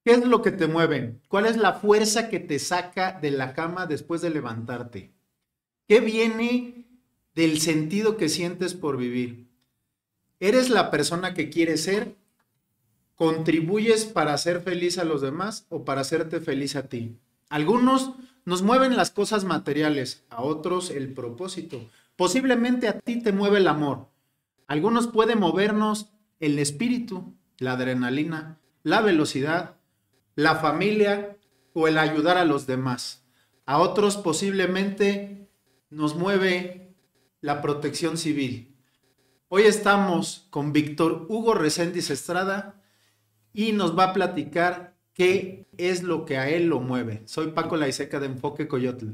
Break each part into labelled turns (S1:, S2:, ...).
S1: ¿Qué es lo que te mueve? ¿Cuál es la fuerza que te saca de la cama después de levantarte? ¿Qué viene del sentido que sientes por vivir? ¿Eres la persona que quieres ser? ¿Contribuyes para hacer feliz a los demás o para hacerte feliz a ti? Algunos nos mueven las cosas materiales, a otros el propósito. Posiblemente a ti te mueve el amor. Algunos pueden movernos el espíritu, la adrenalina, la velocidad, la familia o el ayudar a los demás. A otros posiblemente nos mueve la protección civil. Hoy estamos con Víctor Hugo Reséndiz Estrada y nos va a platicar qué es lo que a él lo mueve. Soy Paco Laiseca de Enfoque Coyotl.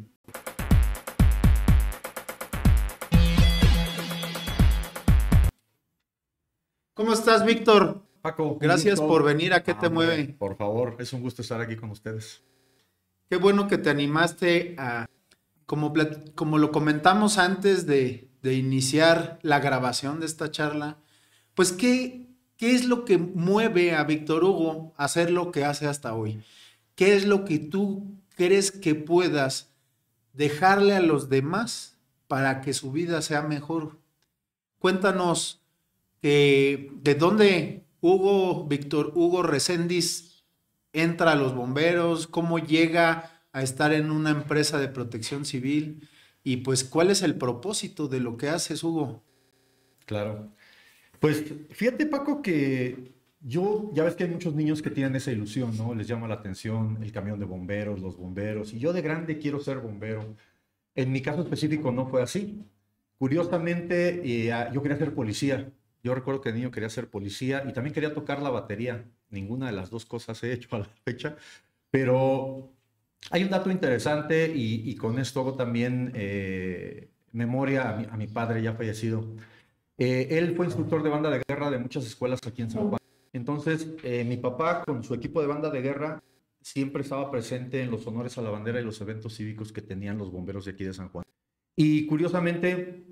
S1: ¿Cómo estás, Víctor?
S2: Paco, un
S1: Gracias por
S2: gusto.
S1: venir. ¿A qué te
S2: Hombre,
S1: mueve?
S2: por favor, es un gusto estar aquí con ustedes.
S1: Qué bueno que te animaste a, como lo comentamos antes de iniciar la grabación de esta charla, pues ¿qué es lo que mueve a Víctor Hugo a hacer lo que hace hasta hoy? ¿Qué es lo que tú crees que puedas dejarle a los demás para que su vida sea mejor? Cuéntanos de dónde Víctor Hugo Reséndiz entra a los bomberos, cómo llega a estar en una empresa de protección civil y pues cuál es el propósito de lo que haces, Hugo.
S2: Claro. Pues fíjate, Paco, que ya ves que hay muchos niños que tienen esa ilusión, ¿no? Les llama la atención el camión de bomberos, los bomberos, y yo de grande quiero ser bombero. En mi caso específico no fue así. Curiosamente, yo quería ser policía. Yo recuerdo que de niño quería ser policía y también quería tocar la batería. Ninguna de las dos cosas he hecho a la fecha, pero hay un dato interesante y con esto hago también memoria a mi padre ya fallecido. Él fue instructor de banda de guerra de muchas escuelas aquí en San Juan. Entonces, mi papá con su equipo de banda de guerra siempre estaba presente en los honores a la bandera y los eventos cívicos que tenían los bomberos de aquí de San Juan. Y curiosamente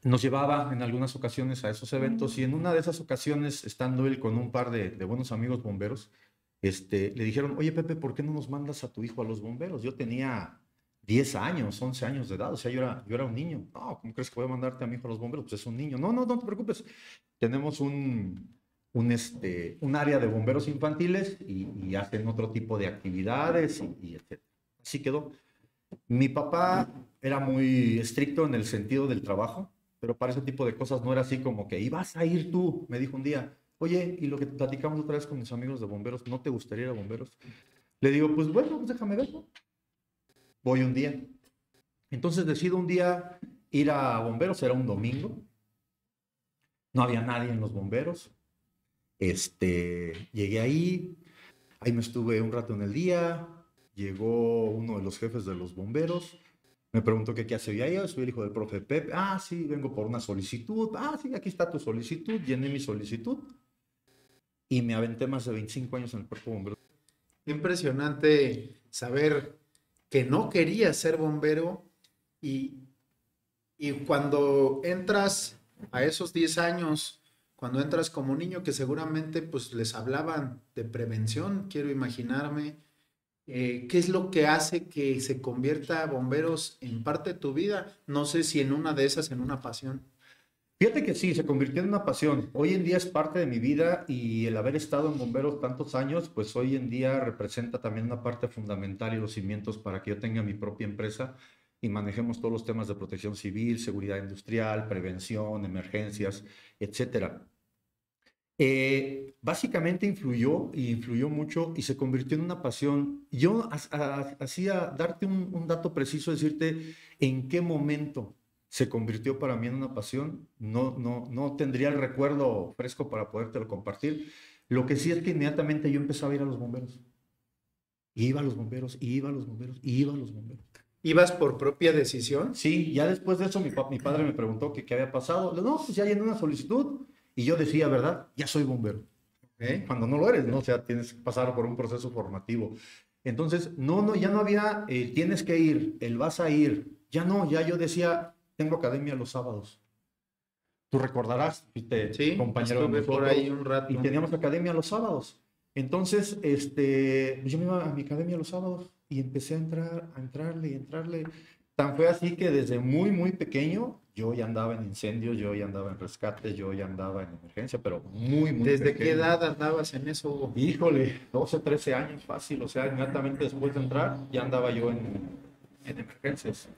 S2: nos llevaba en algunas ocasiones a esos eventos y en una de esas ocasiones, estando él con un par de buenos amigos bomberos, le dijeron, oye Pepe, ¿por qué no nos mandas a tu hijo a los bomberos? Yo tenía 10 años, 11 años de edad, o sea, yo era un niño. No, ¿cómo crees que voy a mandarte a mi hijo a los bomberos? Pues es un niño. No, no, no te preocupes. Tenemos un área de bomberos infantiles y hacen otro tipo de actividades y etc. Así quedó. Mi papá era muy estricto en el sentido del trabajo, pero para ese tipo de cosas no era así como que, ¿y vas a ir tú? Me dijo un día, oye, y lo que platicamos otra vez con mis amigos de bomberos, ¿no te gustaría ir a bomberos? Le digo, pues bueno, pues déjame ver, ¿no? Voy un día. Entonces decido un día ir a bomberos, era un domingo, no había nadie en los bomberos. Llegué ahí me estuve un rato en el día, llegó uno de los jefes de los bomberos, me preguntó que qué hacía yo, soy el hijo del profe Pepe, ah, sí, vengo por una solicitud, ah, sí, aquí está tu solicitud, llené mi solicitud y me aventé más de 25 años en el cuerpo de bomberos.
S1: Impresionante saber que no querías ser bombero y, y cuando entras a esos 10 años, cuando entras como niño, que seguramente pues les hablaban de prevención, quiero imaginarme, ¿qué es lo que hace que se convierta bomberos en parte de tu vida? No sé si en una de esas, en una pasión.
S2: Fíjate que sí, se convirtió en una pasión. Hoy en día es parte de mi vida y el haber estado en bomberos tantos años, pues hoy en día representa también una parte fundamental y los cimientos para que yo tenga mi propia empresa y manejemos todos los temas de protección civil, seguridad industrial, prevención, emergencias, etcétera. Básicamente influyó mucho y se convirtió en una pasión. Yo hacía darte un dato preciso, decirte en qué momento se convirtió para mí en una pasión. No tendría el recuerdo fresco para podértelo compartir. Lo que sí es que inmediatamente yo empezaba a ir a los bomberos. Iba a los bomberos, iba a los bomberos, iba a los bomberos.
S1: ¿Ibas por propia decisión?
S2: Sí, ya después de eso mi padre me preguntó que qué había pasado. Le digo, no, pues ya llené una solicitud. Y yo decía, ¿verdad? Ya soy bombero. Cuando no lo eres, ¿no? O sea, tienes que pasar por un proceso formativo. Entonces, ya no había, tienes que ir, el vas a ir. Ya no, ya yo decía, tengo academia los sábados. Tú recordarás, fuiste
S1: Sí,
S2: compañero de
S1: estuve por
S2: nosotros,
S1: ahí un rato.
S2: y teníamos academia los sábados. Entonces, pues yo me iba a mi academia los sábados y empecé a entrarle y entrarle. Tan fue así que desde muy, muy pequeño yo ya andaba en incendios, yo ya andaba en rescates, yo ya andaba en emergencia, pero muy, muy
S1: ¿Desde qué
S2: pequeño.
S1: edad andabas en eso, Hugo?
S2: Híjole, 12, 13 años fácil, o sea, inmediatamente después de entrar ya andaba yo en emergencias.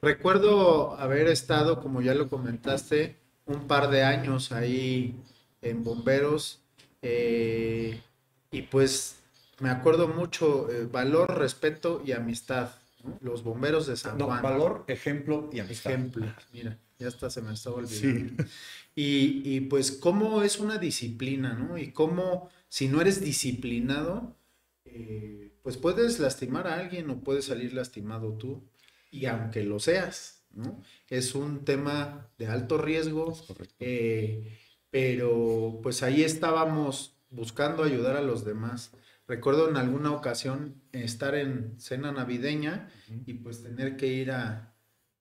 S1: Recuerdo haber estado, como ya lo comentaste, un par de años ahí en bomberos, eh, y pues me acuerdo mucho, valor, respeto y amistad, ¿no? Los bomberos de San
S2: No,
S1: Juan,
S2: valor, ejemplo y amistad.
S1: ejemplo, mira, ya hasta se me estaba olvidando.
S2: Sí,
S1: Y pues cómo es una disciplina, ¿no? Y cómo si no eres disciplinado, pues puedes lastimar a alguien o puedes salir lastimado tú. Y aunque lo seas, ¿no? Es un tema de alto riesgo,
S2: es correcto.
S1: pero pues ahí estábamos buscando ayudar a los demás. Recuerdo en alguna ocasión estar en cena navideña
S2: Ujú.
S1: y pues tener que ir a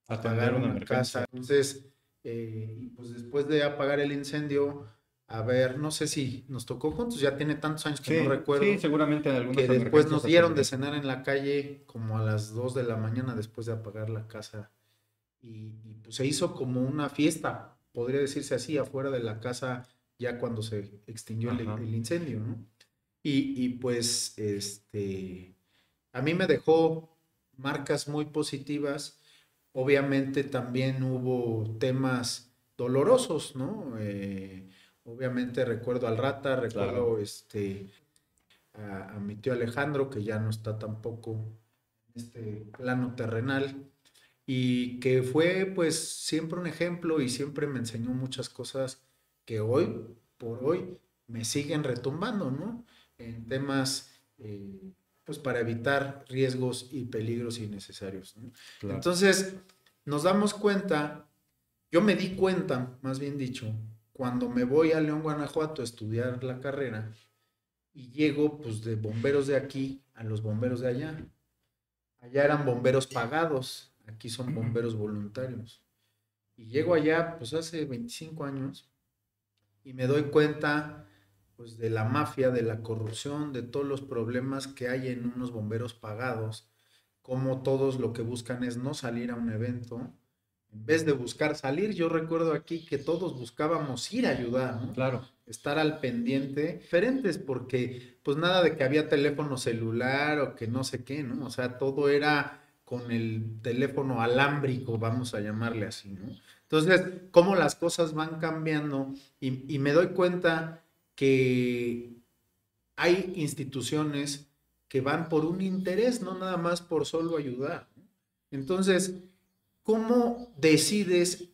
S2: Atender
S1: apagar
S2: una
S1: una casa.
S2: emergencia.
S1: Entonces, y pues después de apagar el incendio, a ver, no sé si nos tocó juntos, ya tiene tantos años que no
S2: Sí, sí,
S1: recuerdo,
S2: seguramente en
S1: que
S2: algunas
S1: después nos
S2: emergencias
S1: dieron de
S2: atendí.
S1: cenar en la calle como a las 2 de la mañana después de apagar la casa. Pues se hizo como una fiesta, podría decirse así, afuera de la casa ya cuando se extinguió
S2: Ajá,
S1: el incendio, ¿no? Pues a mí me dejó marcas muy positivas. Obviamente también hubo temas dolorosos, ¿no? Obviamente recuerdo al Rata,
S2: claro.
S1: recuerdo a mi tío Alejandro, que ya no está tampoco en este plano terrenal, y que fue pues siempre un ejemplo y siempre me enseñó muchas cosas que hoy por hoy me siguen retumbando, ¿no? En temas, pues para evitar riesgos y peligros innecesarios, ¿no?
S2: Claro.
S1: Entonces, nos damos cuenta, yo me di cuenta, más bien dicho, cuando me voy a León, Guanajuato a estudiar la carrera y llego pues de bomberos de aquí a los bomberos de allá. Allá eran bomberos pagados, aquí son bomberos voluntarios. Y llego allá pues hace 25 años y me doy cuenta pues de la mafia, de la corrupción, de todos los problemas que hay en unos bomberos pagados, como todos lo que buscan es no salir a un evento. En vez de buscar salir, yo recuerdo aquí que todos buscábamos ir a ayudar, ¿no?
S2: Claro.
S1: Estar al pendiente, diferentes, porque pues nada de que había teléfono celular o que no sé qué, ¿no? O sea, todo era con el teléfono alámbrico, vamos a llamarle así, ¿no? Entonces, cómo las cosas van cambiando y me doy cuenta que hay instituciones que van por un interés, no nada más por solo ayudar, ¿no? Entonces, ¿cómo decides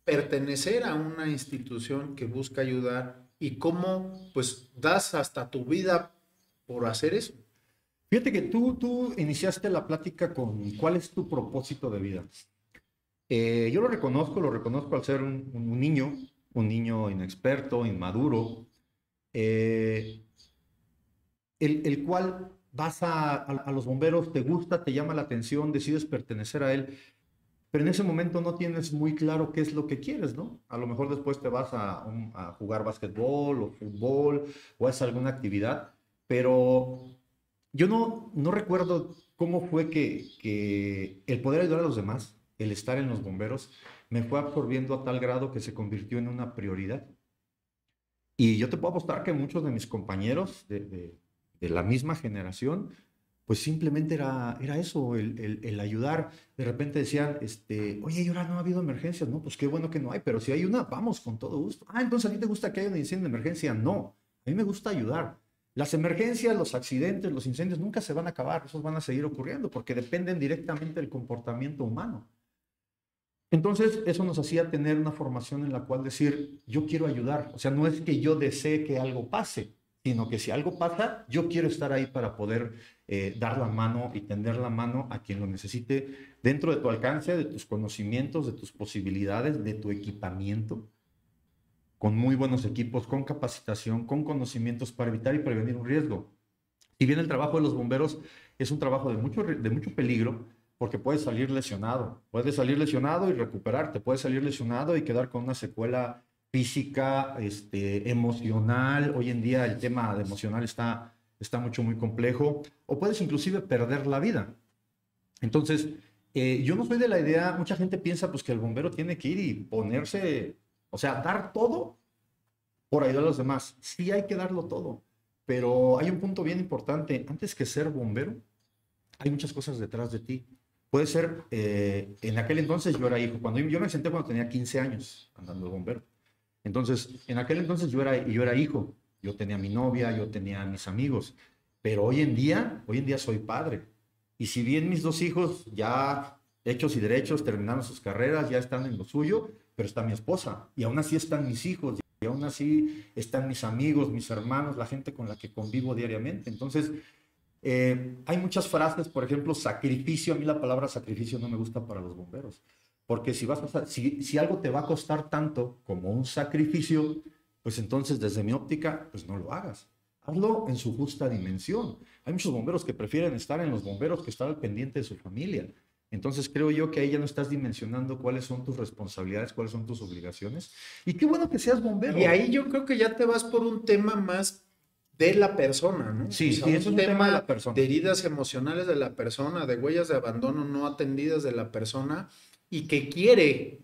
S1: pertenecer a una institución que busca ayudar y cómo pues das hasta tu vida por hacer eso?
S2: Fíjate que tú iniciaste la plática con cuál es tu propósito de vida. Yo lo reconozco al ser un niño inexperto, inmaduro, eh, el cual vas a los bomberos, te gusta, te llama la atención, decides pertenecer a él, pero en ese momento no tienes muy claro qué es lo que quieres, ¿no? A lo mejor después te vas a jugar básquetbol o fútbol o haces alguna actividad, pero yo no recuerdo cómo fue que el poder ayudar a los demás, el estar en los bomberos, me fue absorbiendo a tal grado que se convirtió en una prioridad. Y yo te puedo apostar que muchos de mis compañeros de la misma generación, pues simplemente era eso, el ayudar. De repente decían, oye, y ahora no ha habido emergencias, ¿no? Pues qué bueno que no hay, pero si hay una, vamos con todo gusto. Ah, entonces a ti te gusta que haya un incendio de emergencia. No, a mí me gusta ayudar. Las emergencias, los accidentes, los incendios nunca se van a acabar, esos van a seguir ocurriendo porque dependen directamente del comportamiento humano. Entonces, eso nos hacía tener una formación en la cual decir, yo quiero ayudar. O sea, no es que yo desee que algo pase, sino que si algo pasa, yo quiero estar ahí para poder dar la mano y tender la mano a quien lo necesite dentro de tu alcance, de tus conocimientos, de tus posibilidades, de tu equipamiento, con muy buenos equipos, con capacitación, con conocimientos para evitar y prevenir un riesgo. Si bien el trabajo de los bomberos es un trabajo de mucho peligro, porque puedes salir lesionado y recuperarte, puedes salir lesionado y quedar con una secuela física, emocional. Hoy en día el tema de emocional está está muy complejo, o puedes inclusive perder la vida. Entonces, yo no soy de la idea, mucha gente piensa pues que el bombero tiene que ir y ponerse, o sea, dar todo por ayudar a los demás. Sí hay que darlo todo, pero hay un punto bien importante. Antes que ser bombero, hay muchas cosas detrás de ti. Puede ser, en aquel entonces yo era hijo. Yo me senté cuando tenía 15 años andando de bombero. Entonces, en aquel entonces yo era hijo. Yo tenía mi novia, yo tenía mis amigos. Pero hoy en día soy padre. Y si bien mis dos hijos ya hechos y derechos terminaron sus carreras, ya están en lo suyo, pero está mi esposa. Y aún así están mis hijos. Y aún así están mis amigos, mis hermanos, la gente con la que convivo diariamente. Entonces, hay muchas frases, por ejemplo, sacrificio. A mí la palabra sacrificio no me gusta para los bomberos. Porque si algo te va a costar tanto como un sacrificio, pues entonces desde mi óptica, pues no lo hagas. Hazlo en su justa dimensión. Hay muchos bomberos que prefieren estar en los bomberos que estar al pendiente de su familia. Entonces creo yo que ahí ya no estás dimensionando cuáles son tus responsabilidades, cuáles son tus obligaciones. Y qué bueno que seas bombero.
S1: Y ahí yo creo que ya te vas por un tema más de la persona, ¿no?
S2: Sí,
S1: o sea,
S2: sí, es un tema de la persona.
S1: De heridas emocionales de la persona, de huellas de abandono no atendidas de la persona y que quiere,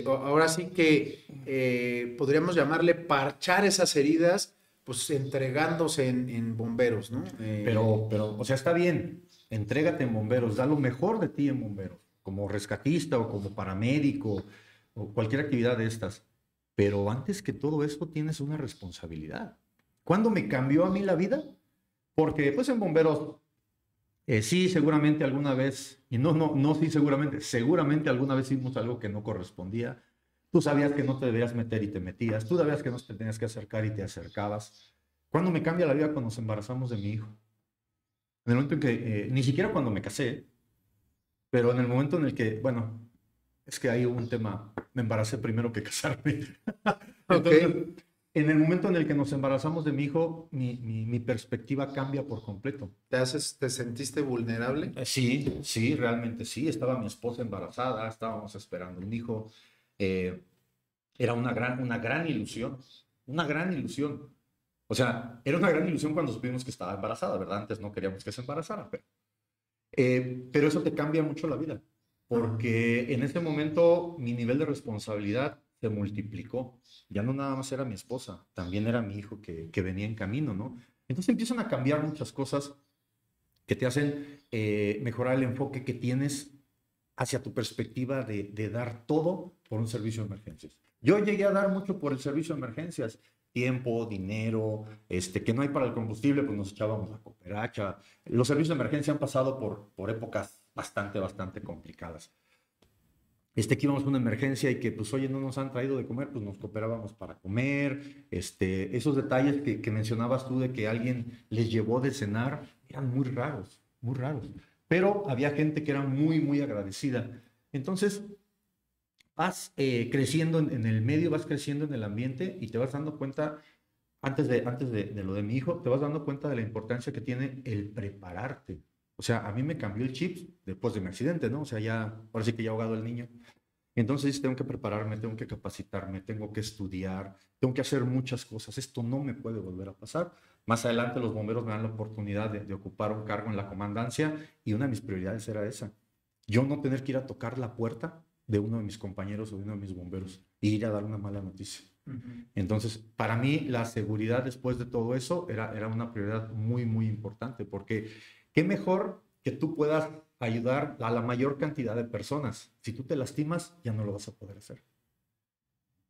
S1: ahora sí que podríamos llamarle parchar esas heridas, pues entregándose en bomberos, ¿no?
S2: Pero, o sea, está bien, entrégate en bomberos, da lo mejor de ti en bomberos, como rescatista o como paramédico o cualquier actividad de estas. Pero antes que todo esto tienes una responsabilidad. ¿Cuándo me cambió a mí la vida? Porque pues en bomberos, sí, seguramente alguna vez, y no, sí, seguramente alguna vez hicimos algo que no correspondía. Tú sabías que no te debías meter y te metías, tú sabías que no te tenías que acercar y te acercabas. ¿Cuándo me cambia la vida? Cuando nos embarazamos de mi hijo. En el momento en que, ni siquiera cuando me casé, pero en el momento en el que, bueno, es que ahí hubo un tema, me embaracé primero que casarme. Entonces,
S1: Ok.
S2: en el momento en el que nos embarazamos de mi hijo, mi perspectiva cambia por completo.
S1: ¿Te sentiste vulnerable?
S2: Sí, realmente sí. Estaba mi esposa embarazada, estábamos esperando un hijo. Eh, Era una gran ilusión, una gran ilusión. O sea, era una gran ilusión cuando supimos que estaba embarazada, ¿verdad? Antes no queríamos que se embarazara, pero eso te cambia mucho la vida, porque en ese momento mi nivel de responsabilidad se multiplicó. Ya no nada más era mi esposa, también era mi hijo que venía en camino, ¿no? Entonces empiezan a cambiar muchas cosas que te hacen mejorar el enfoque que tienes hacia tu perspectiva de dar todo por un servicio de emergencias. Yo llegué a dar mucho por el servicio de emergencias, tiempo, dinero, que no hay para el combustible, pues nos echábamos la cooperacha. Los servicios de emergencia han pasado por épocas bastante complicadas. Que íbamos a una emergencia y que, pues, oye, no nos han traído de comer, pues nos cooperábamos para comer. Esos detalles que mencionabas tú de que alguien les llevó de cenar, eran muy raros, muy raros. Pero había gente que era muy agradecida. Entonces, vas creciendo en el medio, vas creciendo en el ambiente y te vas dando cuenta, antes de lo de mi hijo, te vas dando cuenta de la importancia que tiene el prepararte. O sea, a mí me cambió el chip después de mi accidente, ¿no? O sea, ahora sí que ya ahogado el niño. Entonces tengo que prepararme, tengo que capacitarme, tengo que estudiar, tengo que hacer muchas cosas. Esto no me puede volver a pasar. Más adelante los bomberos me dan la oportunidad de ocupar un cargo en la comandancia y una de mis prioridades era esa. Yo no tener que ir a tocar la puerta de uno de mis compañeros o de uno de mis bomberos e ir a dar una mala noticia. Entonces, para mí la seguridad después de todo eso era una prioridad muy importante, porque qué mejor que tú puedas ayudar a la mayor cantidad de personas. Si tú te lastimas, ya no lo vas a poder hacer.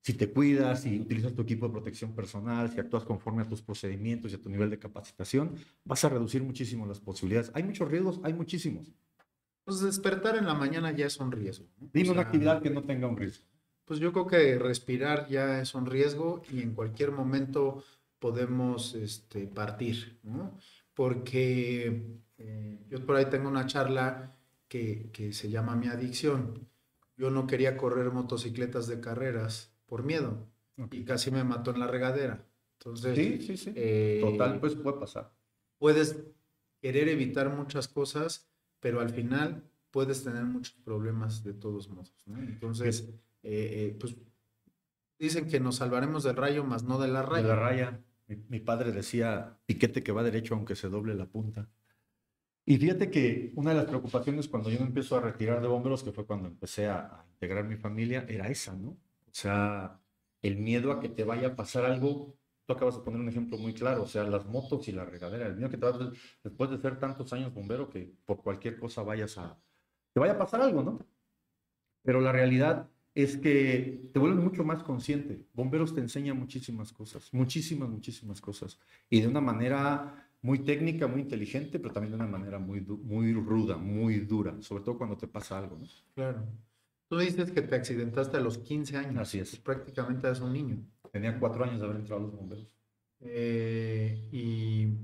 S2: Si te cuidas, si utilizas tu equipo de protección personal, si actúas conforme a tus procedimientos y a tu nivel de capacitación, vas a reducir muchísimo las posibilidades. Hay muchos riesgos, hay muchísimos.
S1: Pues despertar en la mañana ya es un riesgo, ¿no?
S2: Dime una actividad que no tenga un riesgo.
S1: Pues yo creo que respirar ya es un riesgo y en cualquier momento podemos partir, ¿no? Porque yo por ahí tengo una charla que se llama Mi Adicción. Yo no quería correr motocicletas de carreras por miedo y casi me mató en la regadera. Entonces,
S2: sí. Total, pues puede pasar.
S1: puedes querer evitar muchas cosas, pero al final puedes tener muchos problemas de todos modos, ¿no? Entonces, pues dicen que nos salvaremos del rayo, más no de la raya.
S2: De la raya, Mi padre decía, piquete que va derecho aunque se doble la punta. Y fíjate que una de las preocupaciones cuando yo me empiezo a retirar de bomberos, que fue cuando empecé a integrar mi familia, era esa, ¿no? O sea, el miedo a que te vaya a pasar algo. Tú acabas de poner un ejemplo muy claro, o sea, las motos y la regadera, el miedo que te va a hacer después de ser tantos años bombero que por cualquier cosa te vaya a pasar algo, ¿no? Pero la realidad es que te vuelves mucho más consciente. Bomberos te enseña muchísimas cosas, muchísimas, muchísimas cosas. Y de una manera muy técnica, muy inteligente, pero también de una manera muy ruda, muy dura, sobre todo cuando te pasa algo, ¿no?
S1: Claro. Tú dices que te accidentaste a los 15 años.
S2: Así es.
S1: Pues prácticamente eres un niño.
S2: Tenía 4 años de haber entrado a los bomberos.
S1: ¿Y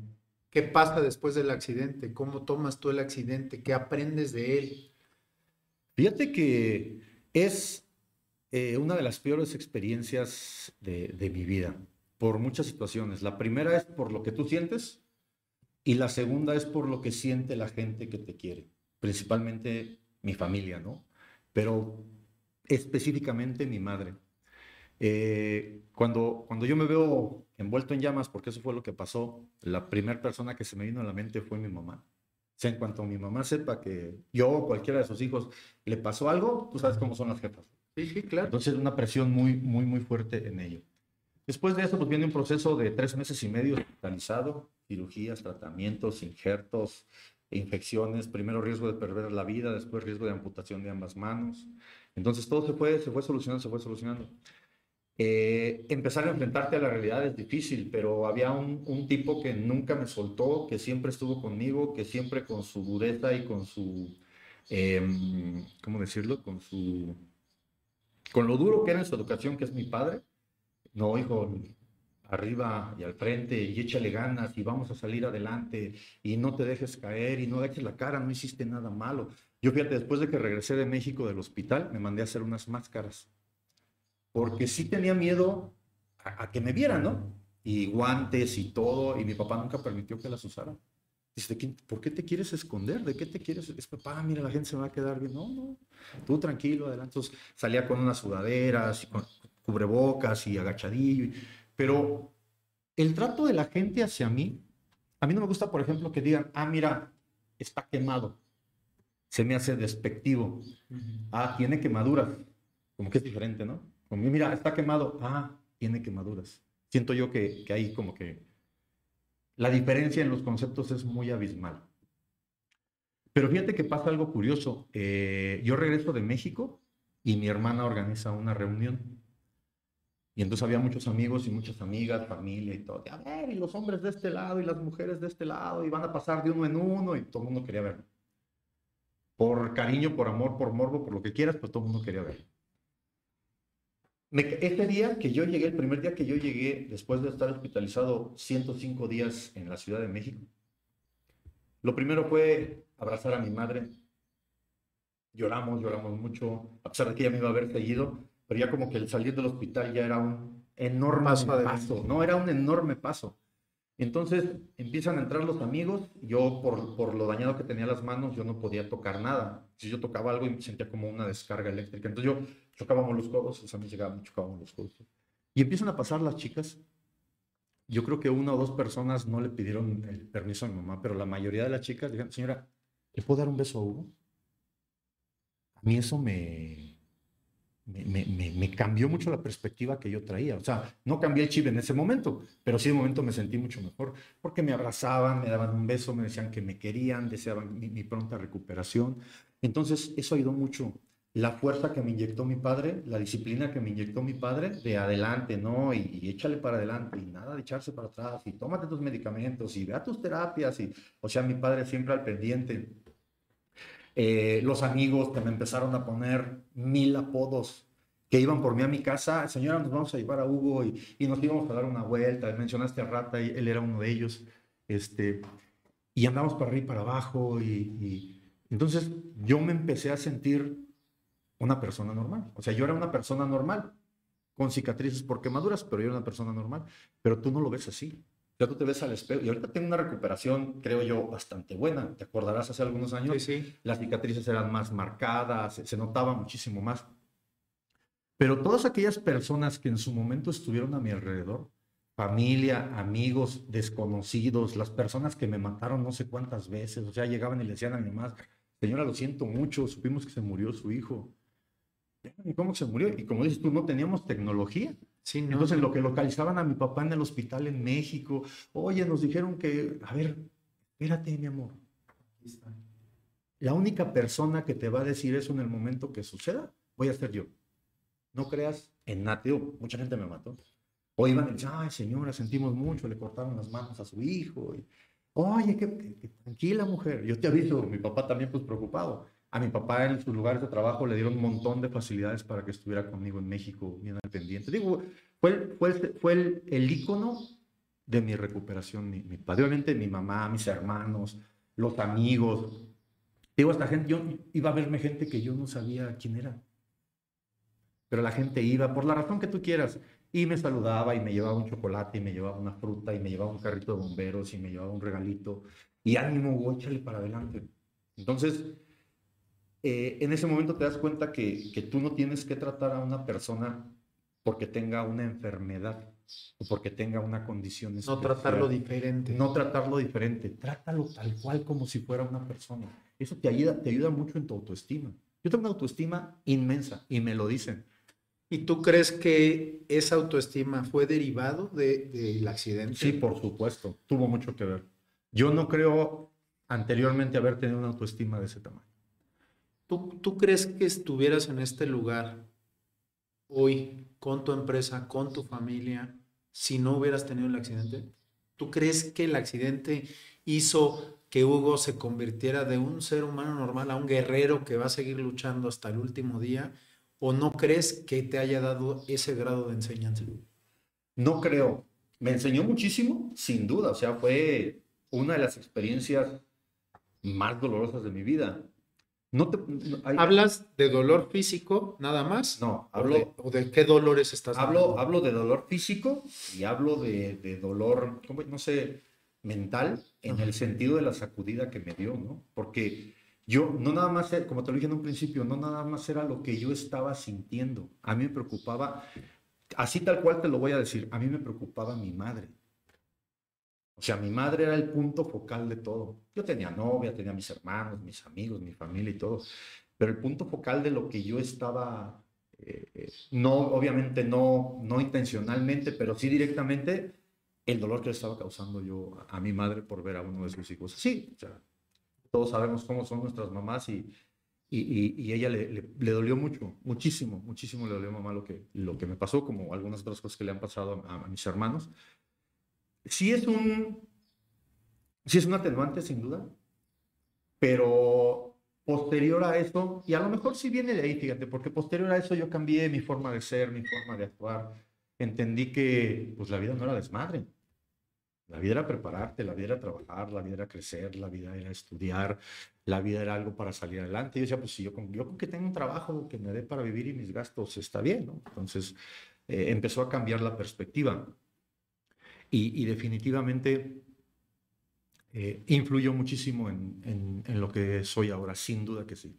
S1: qué pasa después del accidente? ¿Cómo tomas tú el accidente? ¿Qué aprendes de él?
S2: Fíjate que es una de las peores experiencias de mi vida, por muchas situaciones. La primera es por lo que tú sientes y la segunda es por lo que siente la gente que te quiere, principalmente mi familia, ¿no? Pero específicamente mi madre. Cuando yo me veo envuelto en llamas, porque eso fue lo que pasó, la primera persona que se me vino a la mente fue mi mamá. O sea, en cuanto mi mamá sepa que yo o cualquiera de sus hijos le pasó algo, tú sabes cómo son las jefas.
S1: Sí, sí, claro.
S2: Entonces, una presión muy, muy, muy fuerte en ello. Después de eso, pues viene un proceso de 3 meses y medio hospitalizado, cirugías, tratamientos, injertos, infecciones, primero riesgo de perder la vida, después riesgo de amputación de ambas manos. Entonces, todo se fue solucionando, se fue solucionando. Empezar a enfrentarte a la realidad es difícil, pero había un tipo que nunca me soltó, que siempre estuvo conmigo, que siempre con su dureza y con su, ¿cómo decirlo? Con lo duro que era en su educación, que es mi padre. No, hijo, arriba y al frente y échale ganas y vamos a salir adelante y no te dejes caer y no dejes la cara, no hiciste nada malo. Yo fíjate, después de que regresé de México del hospital, me mandé a hacer unas máscaras porque sí tenía miedo a que me vieran, ¿no? Y guantes y todo, y mi papá nunca permitió que las usara. Dice, ¿por qué te quieres esconder? ¿De qué te quieres? Es papá, mira, la gente se va a quedar bien. No, no, tú tranquilo, adelante. Entonces salía con unas sudaderas, y con cubrebocas y agachadillo. Pero el trato de la gente hacia mí, a mí no me gusta, por ejemplo, que digan, ah, mira, está quemado. Se me hace despectivo. Ah, tiene quemaduras. Como que es diferente, ¿no? Como, mira, está quemado. Ah, tiene quemaduras. Siento yo que hay como que la diferencia en los conceptos es muy abismal. Pero fíjate que pasa algo curioso. Yo regreso de México y mi hermana organiza una reunión. Y entonces había muchos amigos y muchas amigas, familia y todo. A ver, y los hombres de este lado y las mujeres de este lado, y van a pasar de uno en uno, y todo el mundo quería verlo. Por cariño, por amor, por morbo, por lo que quieras, pues todo el mundo quería verlo. Este día que yo llegué, el primer día que yo llegué, después de estar hospitalizado 105 días en la Ciudad de México, lo primero fue abrazar a mi madre. Lloramos mucho, a pesar de que ella me iba a haber seguido, pero ya como que el salir del hospital ya era un enorme paso, ¿no? Era un enorme paso. Entonces empiezan a entrar los amigos, yo por lo dañado que tenía las manos, yo no podía tocar nada. Si yo tocaba algo y sentía como una descarga eléctrica, entonces yo chocábamos los codos, los amigos llegaban y chocábamos los codos. Y empiezan a pasar las chicas. Yo creo que una o dos personas no le pidieron el permiso a mi mamá, pero la mayoría de las chicas dijeron, señora, ¿le puedo dar un beso a Hugo? A mí eso me cambió mucho la perspectiva que yo traía. O sea, no cambié el chip en ese momento, pero sí de momento me sentí mucho mejor, porque me abrazaban, me daban un beso, me decían que me querían, deseaban mi pronta recuperación. Entonces, eso ayudó mucho. La fuerza que me inyectó mi padre, la disciplina que me inyectó mi padre, de adelante, ¿no? Y échale para adelante, y nada de echarse para atrás, y tómate tus medicamentos, y ve a tus terapias, o sea, mi padre siempre al pendiente. Los amigos que me empezaron a poner 1000 apodos, que iban por mí a mi casa, señora, nos vamos a llevar a Hugo y nos íbamos a dar una vuelta, mencionaste a Rata y él era uno de ellos, y andamos para arriba y para abajo, y entonces yo me empecé a sentir una persona normal, o sea, yo era una persona normal, con cicatrices por quemaduras, pero yo era una persona normal, pero tú no lo ves así. Ya tú te ves al espejo y ahorita tengo una recuperación, creo yo, bastante buena. Te acordarás, hace algunos años,
S1: sí.
S2: Las cicatrices eran más marcadas, se notaba muchísimo más. Pero todas aquellas personas que en su momento estuvieron a mi alrededor, familia, amigos, desconocidos, las personas que me mataron no sé cuántas veces, o sea, llegaban y le decían a mi mamá, señora, lo siento mucho, supimos que se murió su hijo. ¿Y cómo se murió? Y como dices tú, no teníamos tecnología.
S1: Sí, no,
S2: Entonces,
S1: no.
S2: lo que localizaban a mi papá en el hospital en México, oye, nos dijeron que, a ver, espérate, mi amor. La única persona que te va a decir eso en el momento que suceda, voy a ser yo. No creas en nada. Digo, mucha gente me mató. O iban y decían, ay, señora, sentimos mucho, le cortaron las manos a su hijo. Y, oye, tranquila, mujer. Yo te aviso, mi papá también, pues preocupado. A mi papá en sus lugares de trabajo le dieron un montón de facilidades para que estuviera conmigo en México, bien al pendiente. Digo, fue el ícono de mi recuperación. Padre. Obviamente mi mamá, mis hermanos, los amigos. Digo, esta gente, yo iba a verme gente que yo no sabía quién era. Pero la gente iba, por la razón que tú quieras, y me saludaba y me llevaba un chocolate y me llevaba una fruta y me llevaba un carrito de bomberos y me llevaba un regalito. Y ánimo, güey, échale para adelante. Entonces, en ese momento te das cuenta que tú no tienes que tratar a una persona porque tenga una enfermedad o porque tenga una condición
S1: No
S2: especial.
S1: tratarlo diferente.
S2: No tratarlo diferente, trátalo tal cual como si fuera una persona. Eso te ayuda mucho en tu autoestima. Yo tengo una autoestima inmensa y me lo dicen.
S1: ¿Y tú crees que esa autoestima fue derivado del accidente?
S2: Sí, por supuesto, tuvo mucho que ver. Yo no creo anteriormente haber tenido una autoestima de ese tamaño.
S1: ¿Tú crees que estuvieras en este lugar hoy con tu empresa, con tu familia, si no hubieras tenido el accidente? ¿Tú crees que el accidente hizo que Hugo se convirtiera de un ser humano normal a un guerrero que va a seguir luchando hasta el último día? ¿O no crees que te haya dado ese grado de enseñanza?
S2: No creo. Me enseñó muchísimo, sin duda. O sea, fue una de las experiencias más dolorosas de mi vida. No te, no,
S1: ¿Hablas de dolor físico nada más?
S2: No,
S1: ¿O de qué dolores estás hablando?
S2: hablo de dolor físico y hablo de dolor, no sé, mental, en el sentido de la sacudida que me dio, ¿no? Porque yo no nada más, como te lo dije en un principio, no nada más era lo que yo estaba sintiendo. A mí me preocupaba, así tal cual te lo voy a decir, a mí me preocupaba mi madre. O sea, mi madre era el punto focal de todo. Yo tenía novia, tenía mis hermanos, mis amigos, mi familia y todo. Pero el punto focal de lo que yo estaba, no, obviamente no intencionalmente, pero sí directamente, el dolor que le estaba causando yo a mi madre por ver a uno de sus hijos. Sí, o sea, todos sabemos cómo son nuestras mamás y ella le dolió mucho, muchísimo, muchísimo le dolió a mamá lo que me pasó, como algunas otras cosas que le han pasado a mis hermanos. Sí es un atenuante, sin duda, pero posterior a eso, y a lo mejor sí viene de ahí, fíjate, porque posterior a eso yo cambié mi forma de ser, mi forma de actuar. Entendí que pues la vida no era desmadre. La vida era prepararte, la vida era trabajar, la vida era crecer, la vida era estudiar, la vida era algo para salir adelante. Y yo decía, pues si yo con que tengo un trabajo que me dé para vivir y mis gastos, está bien, ¿no? Entonces empezó a cambiar la perspectiva. Y definitivamente influyó muchísimo en lo que soy ahora, sin duda que sí.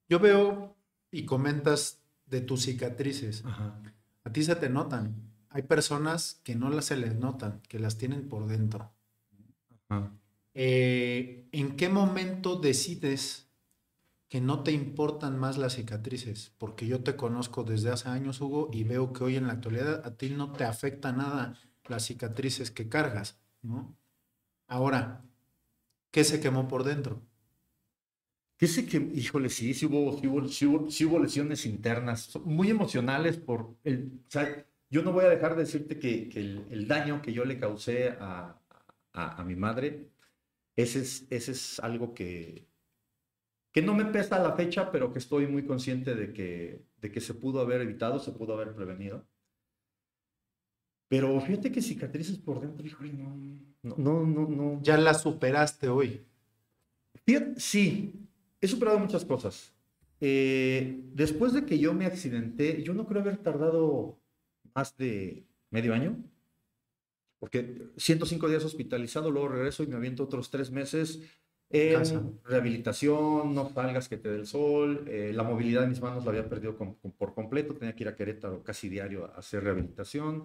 S1: Yo veo y comentas de tus cicatrices.
S2: Ajá.
S1: A ti se te notan. Hay personas que no se les notan, que las tienen por dentro.
S2: Ajá.
S1: ¿En qué momento decides que no te importan más las cicatrices? Porque yo te conozco desde hace años, Hugo, y veo que hoy en la actualidad a ti no te afecta nada las cicatrices que cargas, ¿no? Ahora, ¿qué se quemó por dentro?
S2: Fíjese que, híjole, sí hubo lesiones internas, muy emocionales o sea, yo no voy a dejar de decirte que el daño que yo le causé a mi madre, ese es algo que no me pesa a la fecha, pero que estoy muy consciente de que se pudo haber evitado, se pudo haber prevenido. Pero fíjate que cicatrices por dentro, híjole, no.
S1: Ya la superaste hoy.
S2: Fíjate, sí, he superado muchas cosas. Después de que yo me accidenté, yo no creo haber tardado más de medio año, porque 105 días hospitalizado, luego regreso y me aviento otros 3 meses
S1: Casa.
S2: en rehabilitación, no salgas que te dé el sol, la movilidad de mis manos la había perdido por completo, tenía que ir a Querétaro casi diario a hacer rehabilitación.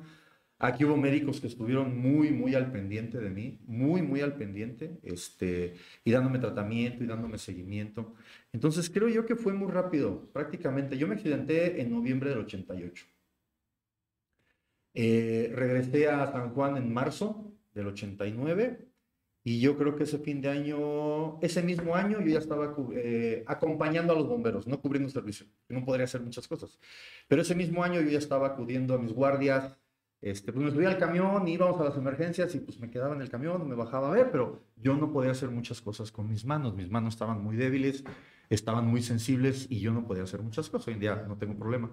S2: Aquí hubo médicos que estuvieron muy, muy al pendiente de mí, muy, muy al pendiente, y dándome tratamiento y dándome seguimiento. Entonces creo yo que fue muy rápido, prácticamente. Yo me accidenté en noviembre del 88. Regresé a San Juan en marzo del 89 y yo creo que ese fin de año, ese mismo año, yo ya estaba acompañando a los bomberos, no cubriendo servicio, que no podría hacer muchas cosas. Pero ese mismo año yo ya estaba acudiendo a mis guardias, pues me subía al camión, íbamos a las emergencias y pues me quedaba en el camión, me bajaba a ver, pero yo no podía hacer muchas cosas con mis manos estaban muy débiles, estaban muy sensibles y yo no podía hacer muchas cosas. Hoy en día no tengo problema.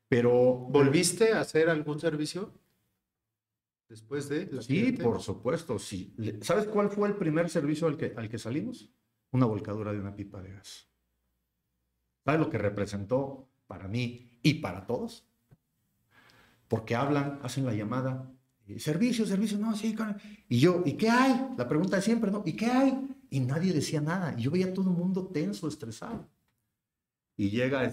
S2: Pero
S1: ¿Volviste a hacer algún servicio después del
S2: sí,
S1: accidente?
S2: por supuesto, sí. ¿Sabes cuál fue el primer servicio al que salimos? Una volcadura de una pipa de gas. ¿Sabes lo que representó para mí y para todos? Porque hablan, hacen la llamada, servicio, servicio, no, sí. Y yo, ¿y qué hay? La pregunta de siempre, ¿no? ¿Y qué hay? Y nadie decía nada. Y yo veía a todo el mundo tenso, estresado. Y llega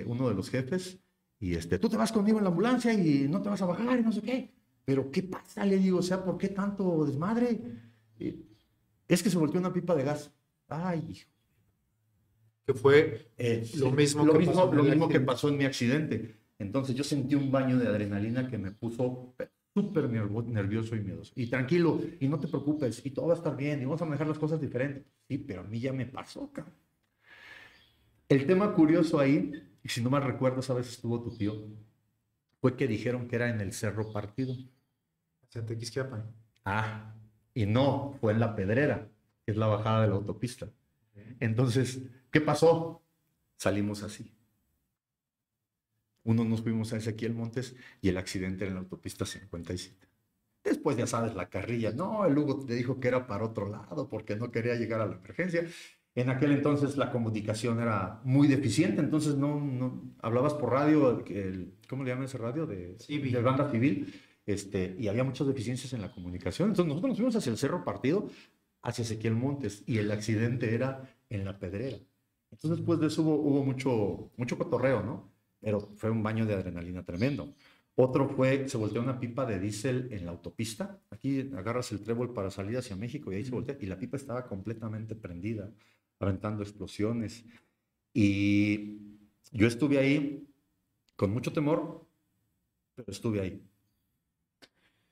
S2: uno de los jefes y tú te vas conmigo en la ambulancia y no te vas a bajar y no sé qué. Pero ¿qué pasa? Le digo, o sea, ¿por qué tanto desmadre? Eh, es que se volteó una pipa de gas. Ay, hijo.
S1: Que fue lo
S2: Sí,
S1: mismo que pasó en
S2: lo
S1: el
S2: mismo que
S1: accidente.
S2: pasó en mi accidente. Entonces yo sentí un baño de adrenalina que me puso súper nervioso y miedoso. Y tranquilo, y no te preocupes, y todo va a estar bien, y vamos a manejar las cosas diferentes. Sí, pero a mí ya me pasó, cabrón. El tema curioso ahí, y si no mal recuerdo, esa vez estuvo tu tío, fue que dijeron que era en el Cerro Partido.
S1: Hacia Tequisquiapan.
S2: Ah, y no, fue en La Pedrera, que es la bajada de la autopista. Entonces, ¿qué pasó? Salimos así. Uno nos fuimos a Ezequiel Montes y el accidente era en la autopista 57. Después ya sabes la carrilla. No, el Hugo te dijo que era para otro lado porque no quería llegar a la emergencia. En aquel entonces la comunicación era muy deficiente, entonces no hablabas por radio, ¿cómo le llaman ese radio? De
S1: Civil.
S2: banda civil, y había muchas deficiencias en la comunicación. Entonces nosotros nos fuimos hacia el Cerro Partido, hacia Ezequiel Montes, y el accidente era en La Pedrera. Entonces después de eso hubo mucho cotorreo, ¿no? Pero fue un baño de adrenalina tremendo. Otro fue, se volteó una pipa de diésel en la autopista. Aquí agarras el trébol para salir hacia México y ahí se voltea. Y la pipa estaba completamente prendida, aventando explosiones. Y yo estuve ahí con mucho temor, pero estuve ahí.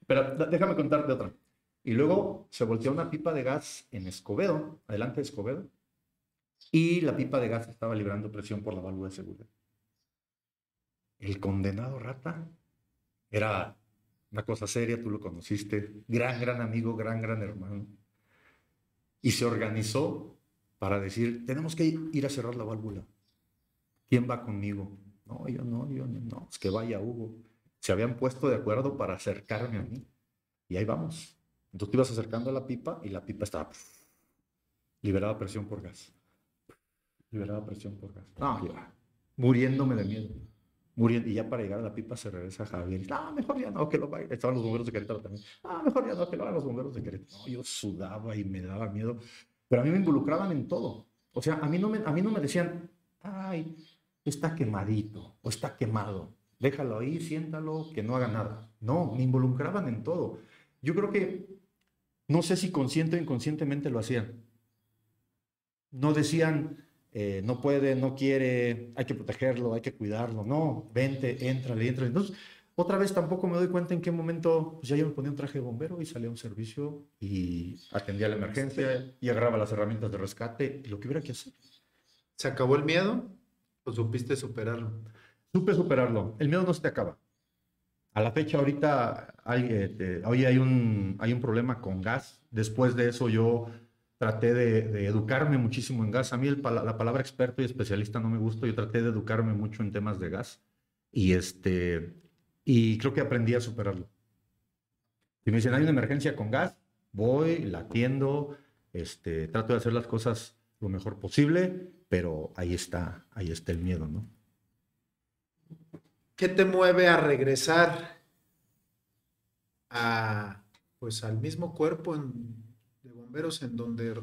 S2: Pero déjame contarte otra. Y luego se volteó una pipa de gas en Escobedo, adelante de Escobedo, y la pipa de gas estaba librando presión por la válvula de seguridad. El condenado rata era una cosa seria, tú lo conociste, gran amigo, gran hermano. Y se organizó para decir, tenemos que ir a cerrar la válvula. ¿Quién va conmigo? No, yo no, es que vaya Hugo. Se habían puesto de acuerdo para acercarme a mí. Y ahí vamos. Entonces te ibas acercando a la pipa y la pipa estaba liberaba presión por gas. Liberaba presión por gas. No, ya, muriéndome de miedo. Muriendo. Y ya para llegar a la pipa se regresa Javier. Y, no, mejor ya no, que lo vaya. Estaban los bomberos de Querétaro también. Ah, mejor ya no, que lo hagan los bomberos de Querétaro. No, yo sudaba y me daba miedo. Pero a mí me involucraban en todo. O sea, a mí no me decían, ay, está quemadito o está quemado. Déjalo ahí, siéntalo, que no haga nada. No, me involucraban en todo. Yo creo que, no sé si consciente o inconscientemente lo hacían. No decían, no puede, no quiere, hay que protegerlo, hay que cuidarlo. No, vente, éntrale. Entonces, otra vez tampoco me doy cuenta en qué momento, pues ya yo me ponía un traje de bombero y salía a un servicio y atendía la emergencia y agarraba las herramientas de rescate y lo que hubiera que hacer.
S1: ¿Se acabó el miedo o supiste superarlo?
S2: Supe superarlo. El miedo no se te acaba. A la fecha ahorita hoy hay un problema con gas. Después de eso yo traté de educarme muchísimo en gas. A mí la palabra experto y especialista no me gusta. Yo traté de educarme mucho en temas de gas y, y creo que aprendí a superarlo. Si me dicen hay una emergencia con gas, voy, la atiendo, trato de hacer las cosas lo mejor posible, pero ahí está el miedo, ¿no?
S1: ¿Qué te mueve a regresar pues, al mismo cuerpo de bomberos en donde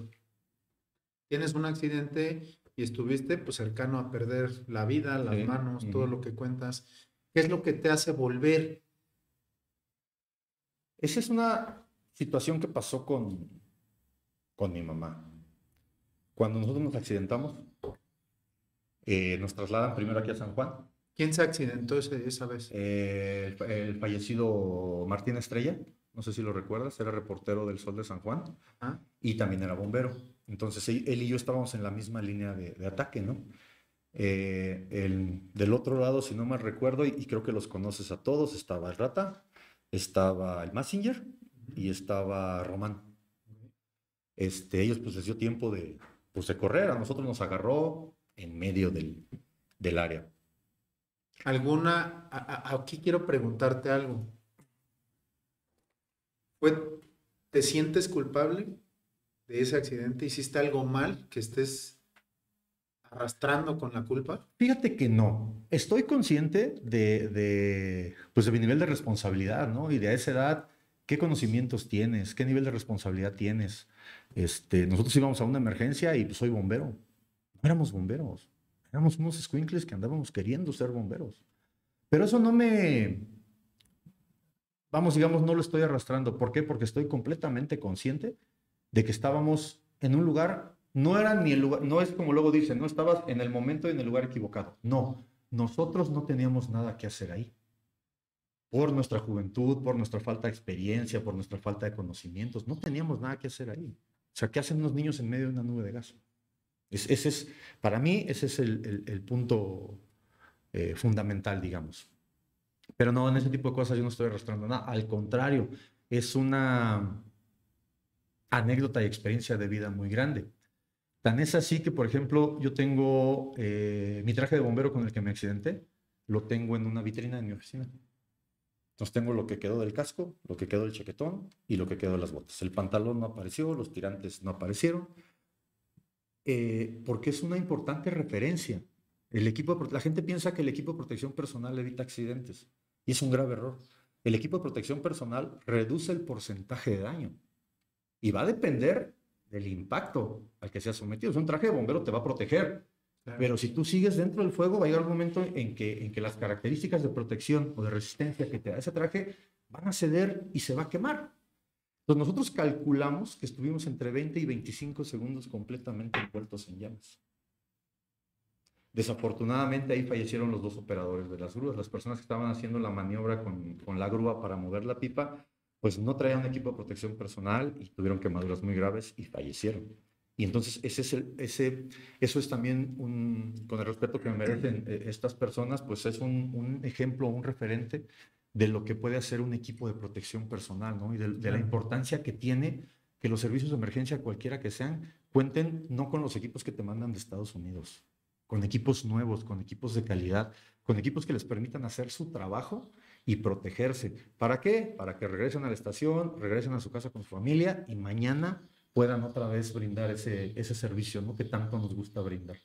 S1: tienes un accidente y estuviste pues, cercano a perder la vida, las
S2: Sí.
S1: manos, todo lo que cuentas? ¿Qué es lo que te hace volver
S2: Esa es una situación que pasó con mi mamá. Cuando nosotros nos accidentamos, nos trasladan primero aquí a San Juan.
S1: ¿Quién se accidentó esa vez?
S2: El fallecido Martín Estrella, no sé si lo recuerdas, era reportero del Sol de San Juan
S1: Ajá.
S2: y también era bombero. Entonces él y yo estábamos en la misma línea de ataque, ¿no? Del otro lado, si no mal recuerdo, y creo que los conoces a todos, estaba el Rata, estaba el Massinger y estaba Román. Ellos pues les dio tiempo de correr, a nosotros nos agarró en medio del área.
S1: Aquí quiero preguntarte algo. ¿Te sientes culpable de ese accidente? ¿Hiciste algo mal que estés arrastrando con la culpa?
S2: Fíjate que no. Estoy consciente pues de mi nivel de responsabilidad, ¿no? Y de a esa edad, ¿qué conocimientos tienes? ¿Qué nivel de responsabilidad tienes? Nosotros íbamos a una emergencia y pues soy bombero. No éramos bomberos. Éramos unos escuincles que andábamos queriendo ser bomberos. Pero eso no digamos, no lo estoy arrastrando. ¿Por qué? Porque estoy completamente consciente de que estábamos en un lugar, no era ni el lugar, no es como luego dicen, no estabas en el momento y en el lugar equivocado. No, nosotros no teníamos nada que hacer ahí. Por nuestra juventud, por nuestra falta de experiencia, por nuestra falta de conocimientos, no teníamos nada que hacer ahí. O sea, ¿qué hacen unos niños en medio de una nube de gas? Para mí, ese es el punto fundamental, digamos. Pero no, en ese tipo de cosas yo no estoy arrastrando nada. Al contrario, es una anécdota y experiencia de vida muy grande. Tan es así que, por ejemplo, yo tengo mi traje de bombero con el que me accidenté, lo tengo en una vitrina en mi oficina. Entonces tengo lo que quedó del casco, lo que quedó del chaquetón y lo que quedó de las botas. El pantalón no apareció, los tirantes no aparecieron, porque es una importante referencia. La gente piensa que el equipo de protección personal evita accidentes y es un grave error. El equipo de protección personal reduce el porcentaje de daño y va a depender del impacto al que seas sometido. Un traje de bombero te va a proteger, claro, pero si tú sigues dentro del fuego, va a llegar un momento en que las características de protección o de resistencia que te da ese traje van a ceder y se va a quemar. Entonces nosotros calculamos que estuvimos entre 20 y 25 segundos completamente envueltos en llamas. Desafortunadamente ahí fallecieron los dos operadores de las grúas. Las personas que estaban haciendo la maniobra con la grúa para mover la pipa, pues no traían un equipo de protección personal y tuvieron quemaduras muy graves y fallecieron. Y entonces eso es también, con el respeto que me merecen estas personas, pues es un ejemplo, un referente de lo que puede hacer un equipo de protección personal, ¿no? Y de la importancia que tiene que los servicios de emergencia, cualquiera que sean, cuenten no con los equipos que te mandan de Estados Unidos, con equipos nuevos, con equipos de calidad, con equipos que les permitan hacer su trabajo y protegerse. ¿Para qué? Para que regresen a la estación, regresen a su casa con su familia y mañana puedan otra vez brindar ese servicio, ¿no? Que tanto nos gusta brindar.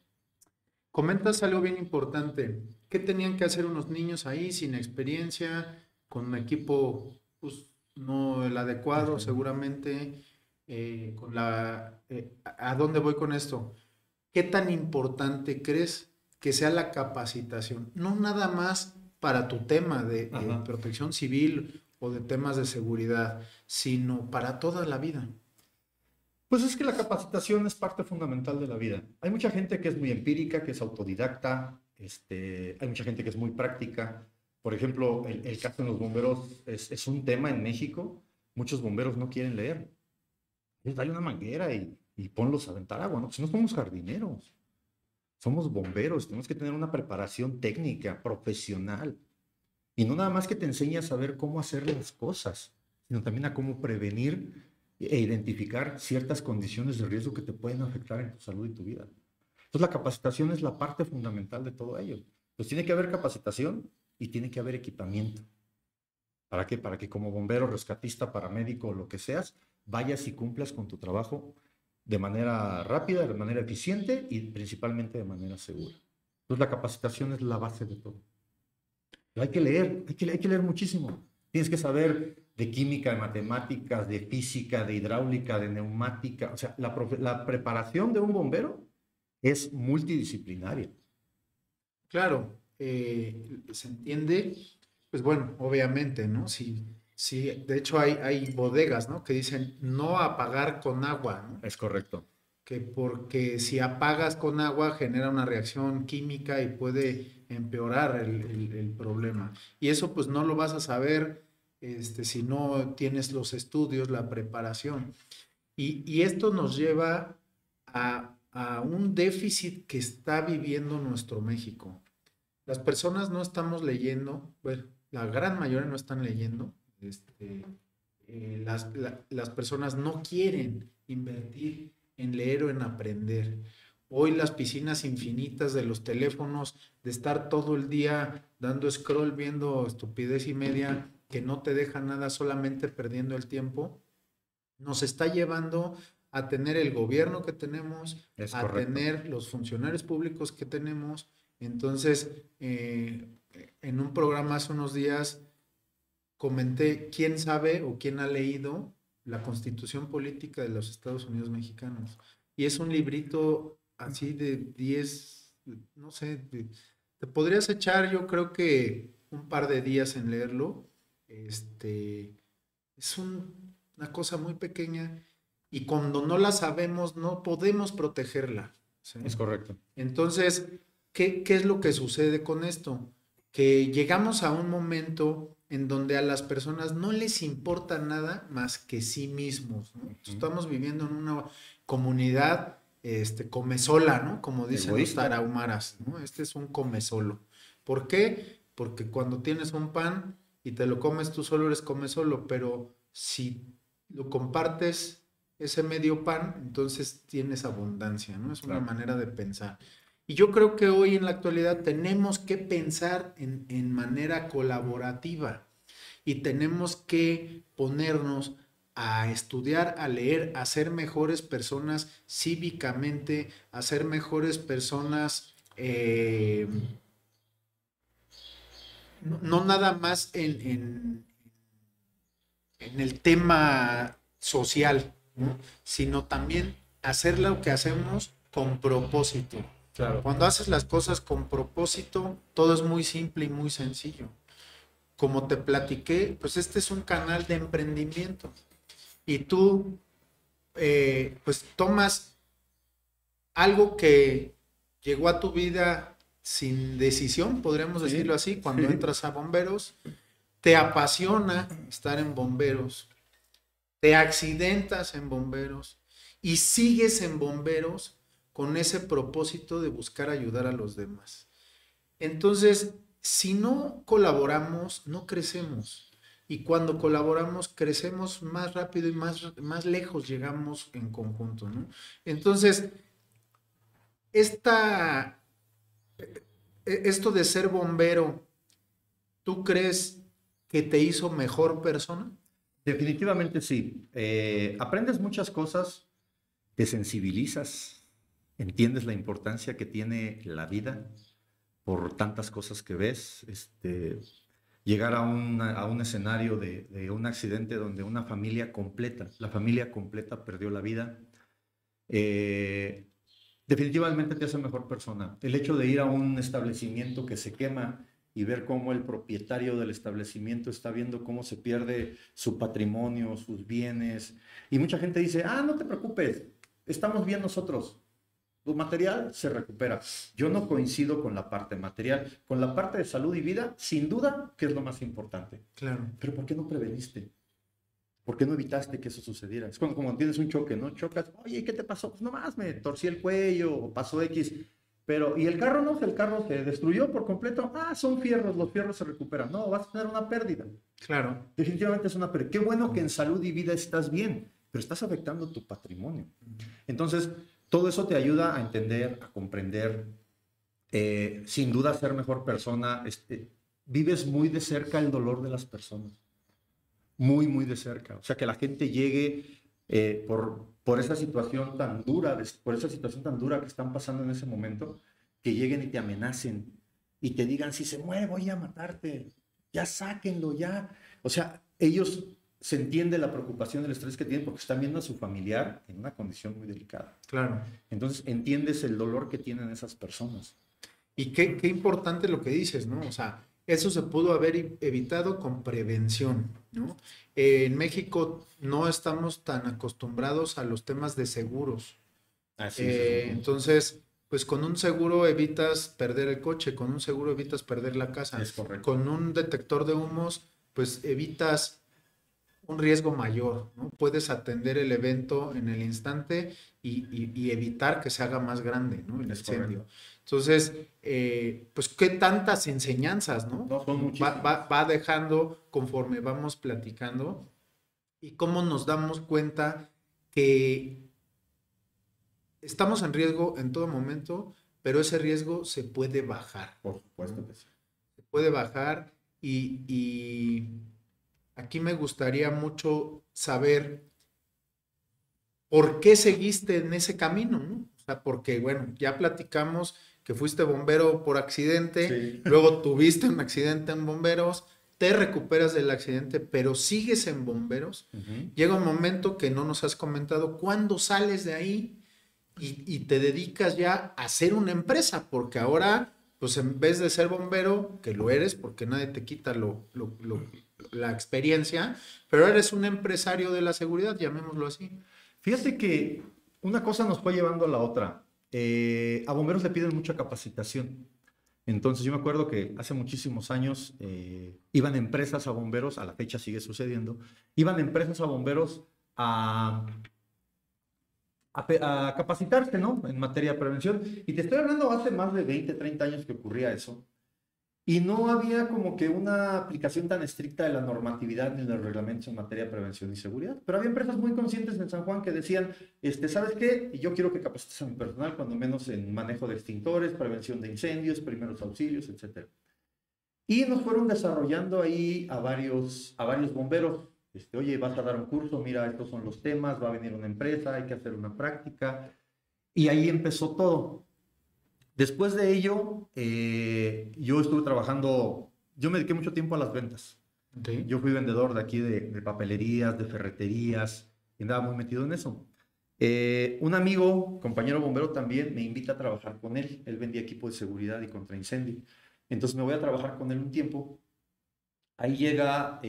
S1: Comentas algo bien importante. ¿Qué tenían que hacer unos niños ahí sin experiencia, con un equipo pues, no el adecuado, seguramente? ¿A dónde voy con esto? ¿Qué tan importante crees que sea la capacitación? No nada más para tu tema de protección civil o de temas de seguridad, sino para toda la vida.
S2: Pues es que la capacitación es parte fundamental de la vida. Hay mucha gente que es muy empírica, que es autodidacta, hay mucha gente que es muy práctica. Por ejemplo, el caso de los bomberos es un tema en México. Muchos bomberos no quieren leer. Dale una manguera y ponlos a aventar agua, ¿no? Si no somos jardineros, somos bomberos, tenemos que tener una preparación técnica, profesional. Y no nada más que te enseñe a saber cómo hacer las cosas, sino también a cómo prevenir e identificar ciertas condiciones de riesgo que te pueden afectar en tu salud y tu vida. Entonces la capacitación es la parte fundamental de todo ello. Pues tiene que haber capacitación y tiene que haber equipamiento. ¿Para qué? Para que como bombero, rescatista, paramédico o lo que seas, vayas y cumplas con tu trabajo de manera rápida, de manera eficiente y principalmente de manera segura. Entonces la capacitación es la base de todo. Pero hay que leer, hay que leer muchísimo. Tienes que saber de química, de matemáticas, de física, de hidráulica, de neumática. O sea, la preparación de un bombero es multidisciplinaria.
S1: Claro, se entiende, pues bueno, obviamente, ¿no? Si Sí, de hecho hay bodegas, ¿no? Que dicen no apagar con agua, ¿no?
S2: Es correcto.
S1: Que porque si apagas con agua genera una reacción química y puede empeorar el problema. Y eso pues no lo vas a saber si no tienes los estudios, la preparación. Y esto nos lleva a un déficit que está viviendo nuestro México. Las personas no estamos leyendo, bueno, la gran mayoría no están leyendo. Las personas no quieren invertir en leer o en aprender. Hoy las piscinas infinitas de los teléfonos, de estar todo el día dando scroll, viendo estupidez y media que no te deja nada, solamente perdiendo el tiempo, nos está llevando a tener el gobierno que tenemos,
S2: Es
S1: a
S2: correcto.
S1: tener los funcionarios públicos que tenemos. Entonces, en un programa hace unos días comenté quién sabe o quién ha leído la Constitución Política de los Estados Unidos Mexicanos. Y es un librito así de 10, no sé, te podrías echar yo creo que un par de días en leerlo. Es una cosa muy pequeña y cuando no la sabemos no podemos protegerla. ¿Sí?
S2: Es correcto.
S1: Entonces, ¿qué es lo que sucede con esto? Que llegamos a un momento en donde a las personas no les importa nada más que sí mismos, ¿no? Estamos viviendo en una comunidad comesola, ¿no? Como dicen los
S2: Egoísta.
S1: tarahumaras, ¿no? Este es un comesolo. ¿Por qué? Porque cuando tienes un pan y te lo comes tú solo eres comesolo, pero si lo compartes ese medio pan, entonces tienes abundancia, ¿no? Es una
S2: Claro.
S1: manera de pensar. Y yo creo que hoy en la actualidad tenemos que pensar en manera colaborativa y tenemos que ponernos a estudiar, a leer, a ser mejores personas cívicamente, a ser mejores personas, no nada más en el tema social, ¿no? Sino también hacer lo que hacemos con propósito.
S2: Claro.
S1: Cuando haces las cosas con propósito, todo es muy simple y muy sencillo. Como te platiqué, pues este es un canal de emprendimiento y tú pues tomas algo que llegó a tu vida sin decisión, podríamos decirlo así, cuando entras a bomberos, te apasiona estar en bomberos, te accidentas en bomberos y sigues en bomberos con ese propósito de buscar ayudar a los demás. Entonces, si no colaboramos, no crecemos. Y cuando colaboramos, crecemos más rápido y más lejos llegamos en conjunto, ¿no? Entonces, esta, esto de ser bombero, ¿tú crees que te hizo mejor persona?
S2: Definitivamente sí. Aprendes muchas cosas, te sensibilizas, entiendes la importancia que tiene la vida por tantas cosas que ves. Llegar a un escenario de un accidente donde una familia completa, la familia completa perdió la vida. Definitivamente te hace mejor persona. El hecho de ir a un establecimiento que se quema y ver cómo el propietario del establecimiento está viendo cómo se pierde su patrimonio, sus bienes. Y mucha gente dice, no te preocupes, estamos bien nosotros. Lo material se recupera. Yo no coincido con la parte material. Con la parte de salud y vida, sin duda, que es lo más importante.
S1: Claro.
S2: Pero ¿por qué no preveniste? ¿Por qué no evitaste que eso sucediera? Es como tienes un choque, ¿no? Chocas, oye, ¿qué te pasó? Pues nomás me torcí el cuello o pasó X. Pero, ¿y el carro no? El carro se destruyó por completo. Son fierros, los fierros se recuperan. No, vas a tener una pérdida.
S1: Claro.
S2: Definitivamente es una pérdida. Qué bueno que en salud y vida estás bien, pero estás afectando tu patrimonio. Entonces, todo eso te ayuda a entender, a comprender, sin duda a ser mejor persona. Vives muy de cerca el dolor de las personas. Muy, muy de cerca. O sea, que la gente llegue por esa situación tan dura, por esa situación tan dura que están pasando en ese momento, que lleguen y te amenacen y te digan, si se muere voy a matarte, ya sáquenlo, ya. O sea, ellos se entiende la preocupación, el estrés que tienen porque están viendo a su familiar en una condición muy delicada.
S1: Claro.
S2: Entonces, entiendes el dolor que tienen esas personas.
S1: Y qué importante lo que dices, ¿no? O sea, eso se pudo haber evitado con prevención, ¿no? En México no estamos tan acostumbrados a los temas de seguros.
S2: Así es un punto.
S1: Entonces, pues con un seguro evitas perder el coche, con un seguro evitas perder la casa,
S2: Es correcto.
S1: con un detector de humos, pues evitas un riesgo mayor, ¿no? Puedes atender el evento en el instante y evitar que se haga más grande, ¿no? El
S2: Es
S1: incendio.
S2: correcto.
S1: Entonces, pues qué tantas enseñanzas, ¿no?
S2: No, son muchísimas.
S1: Va dejando conforme vamos platicando y cómo nos damos cuenta que estamos en riesgo en todo momento, pero ese riesgo se puede bajar,
S2: Por supuesto
S1: ¿no?
S2: que sí.
S1: Se puede bajar y aquí me gustaría mucho saber por qué seguiste en ese camino, ¿no? O sea, porque, bueno, ya platicamos que fuiste bombero por accidente,
S2: Sí.
S1: luego tuviste un accidente en bomberos, te recuperas del accidente, pero sigues en bomberos.
S2: Ujú.
S1: Llega un momento que no nos has comentado cuándo sales de ahí y te dedicas ya a ser una empresa, porque ahora, pues en vez de ser bombero, que lo eres, porque nadie te quita la experiencia, pero eres un empresario de la seguridad, llamémoslo así.
S2: Fíjate que una cosa nos fue llevando a la otra. A bomberos le piden mucha capacitación. Entonces yo me acuerdo que hace muchísimos años iban empresas a bomberos, a la fecha sigue sucediendo, iban empresas a bomberos a, a capacitarse, ¿no? En materia de prevención. Y te estoy hablando hace más de 20, 30 años que ocurría eso. Y no había como que una aplicación tan estricta de la normatividad ni de los reglamentos en materia de prevención y seguridad. Pero había empresas muy conscientes en San Juan que decían, ¿sabes qué? Yo quiero que capacites a mi personal, cuando menos en manejo de extintores, prevención de incendios, primeros auxilios, etc. Y nos fueron desarrollando ahí a varios bomberos. Oye, vas a dar un curso, mira, estos son los temas, va a venir una empresa, hay que hacer una práctica. Y ahí empezó todo. Después de ello, yo estuve trabajando, yo me dediqué mucho tiempo a las ventas.
S1: Okay.
S2: Yo fui vendedor de aquí de papelerías, de ferreterías, y andaba muy metido en eso. Un amigo, compañero bombero también, me invita a trabajar con él. Él vendía equipo de seguridad y contra incendio. Entonces me voy a trabajar con él un tiempo. Ahí llega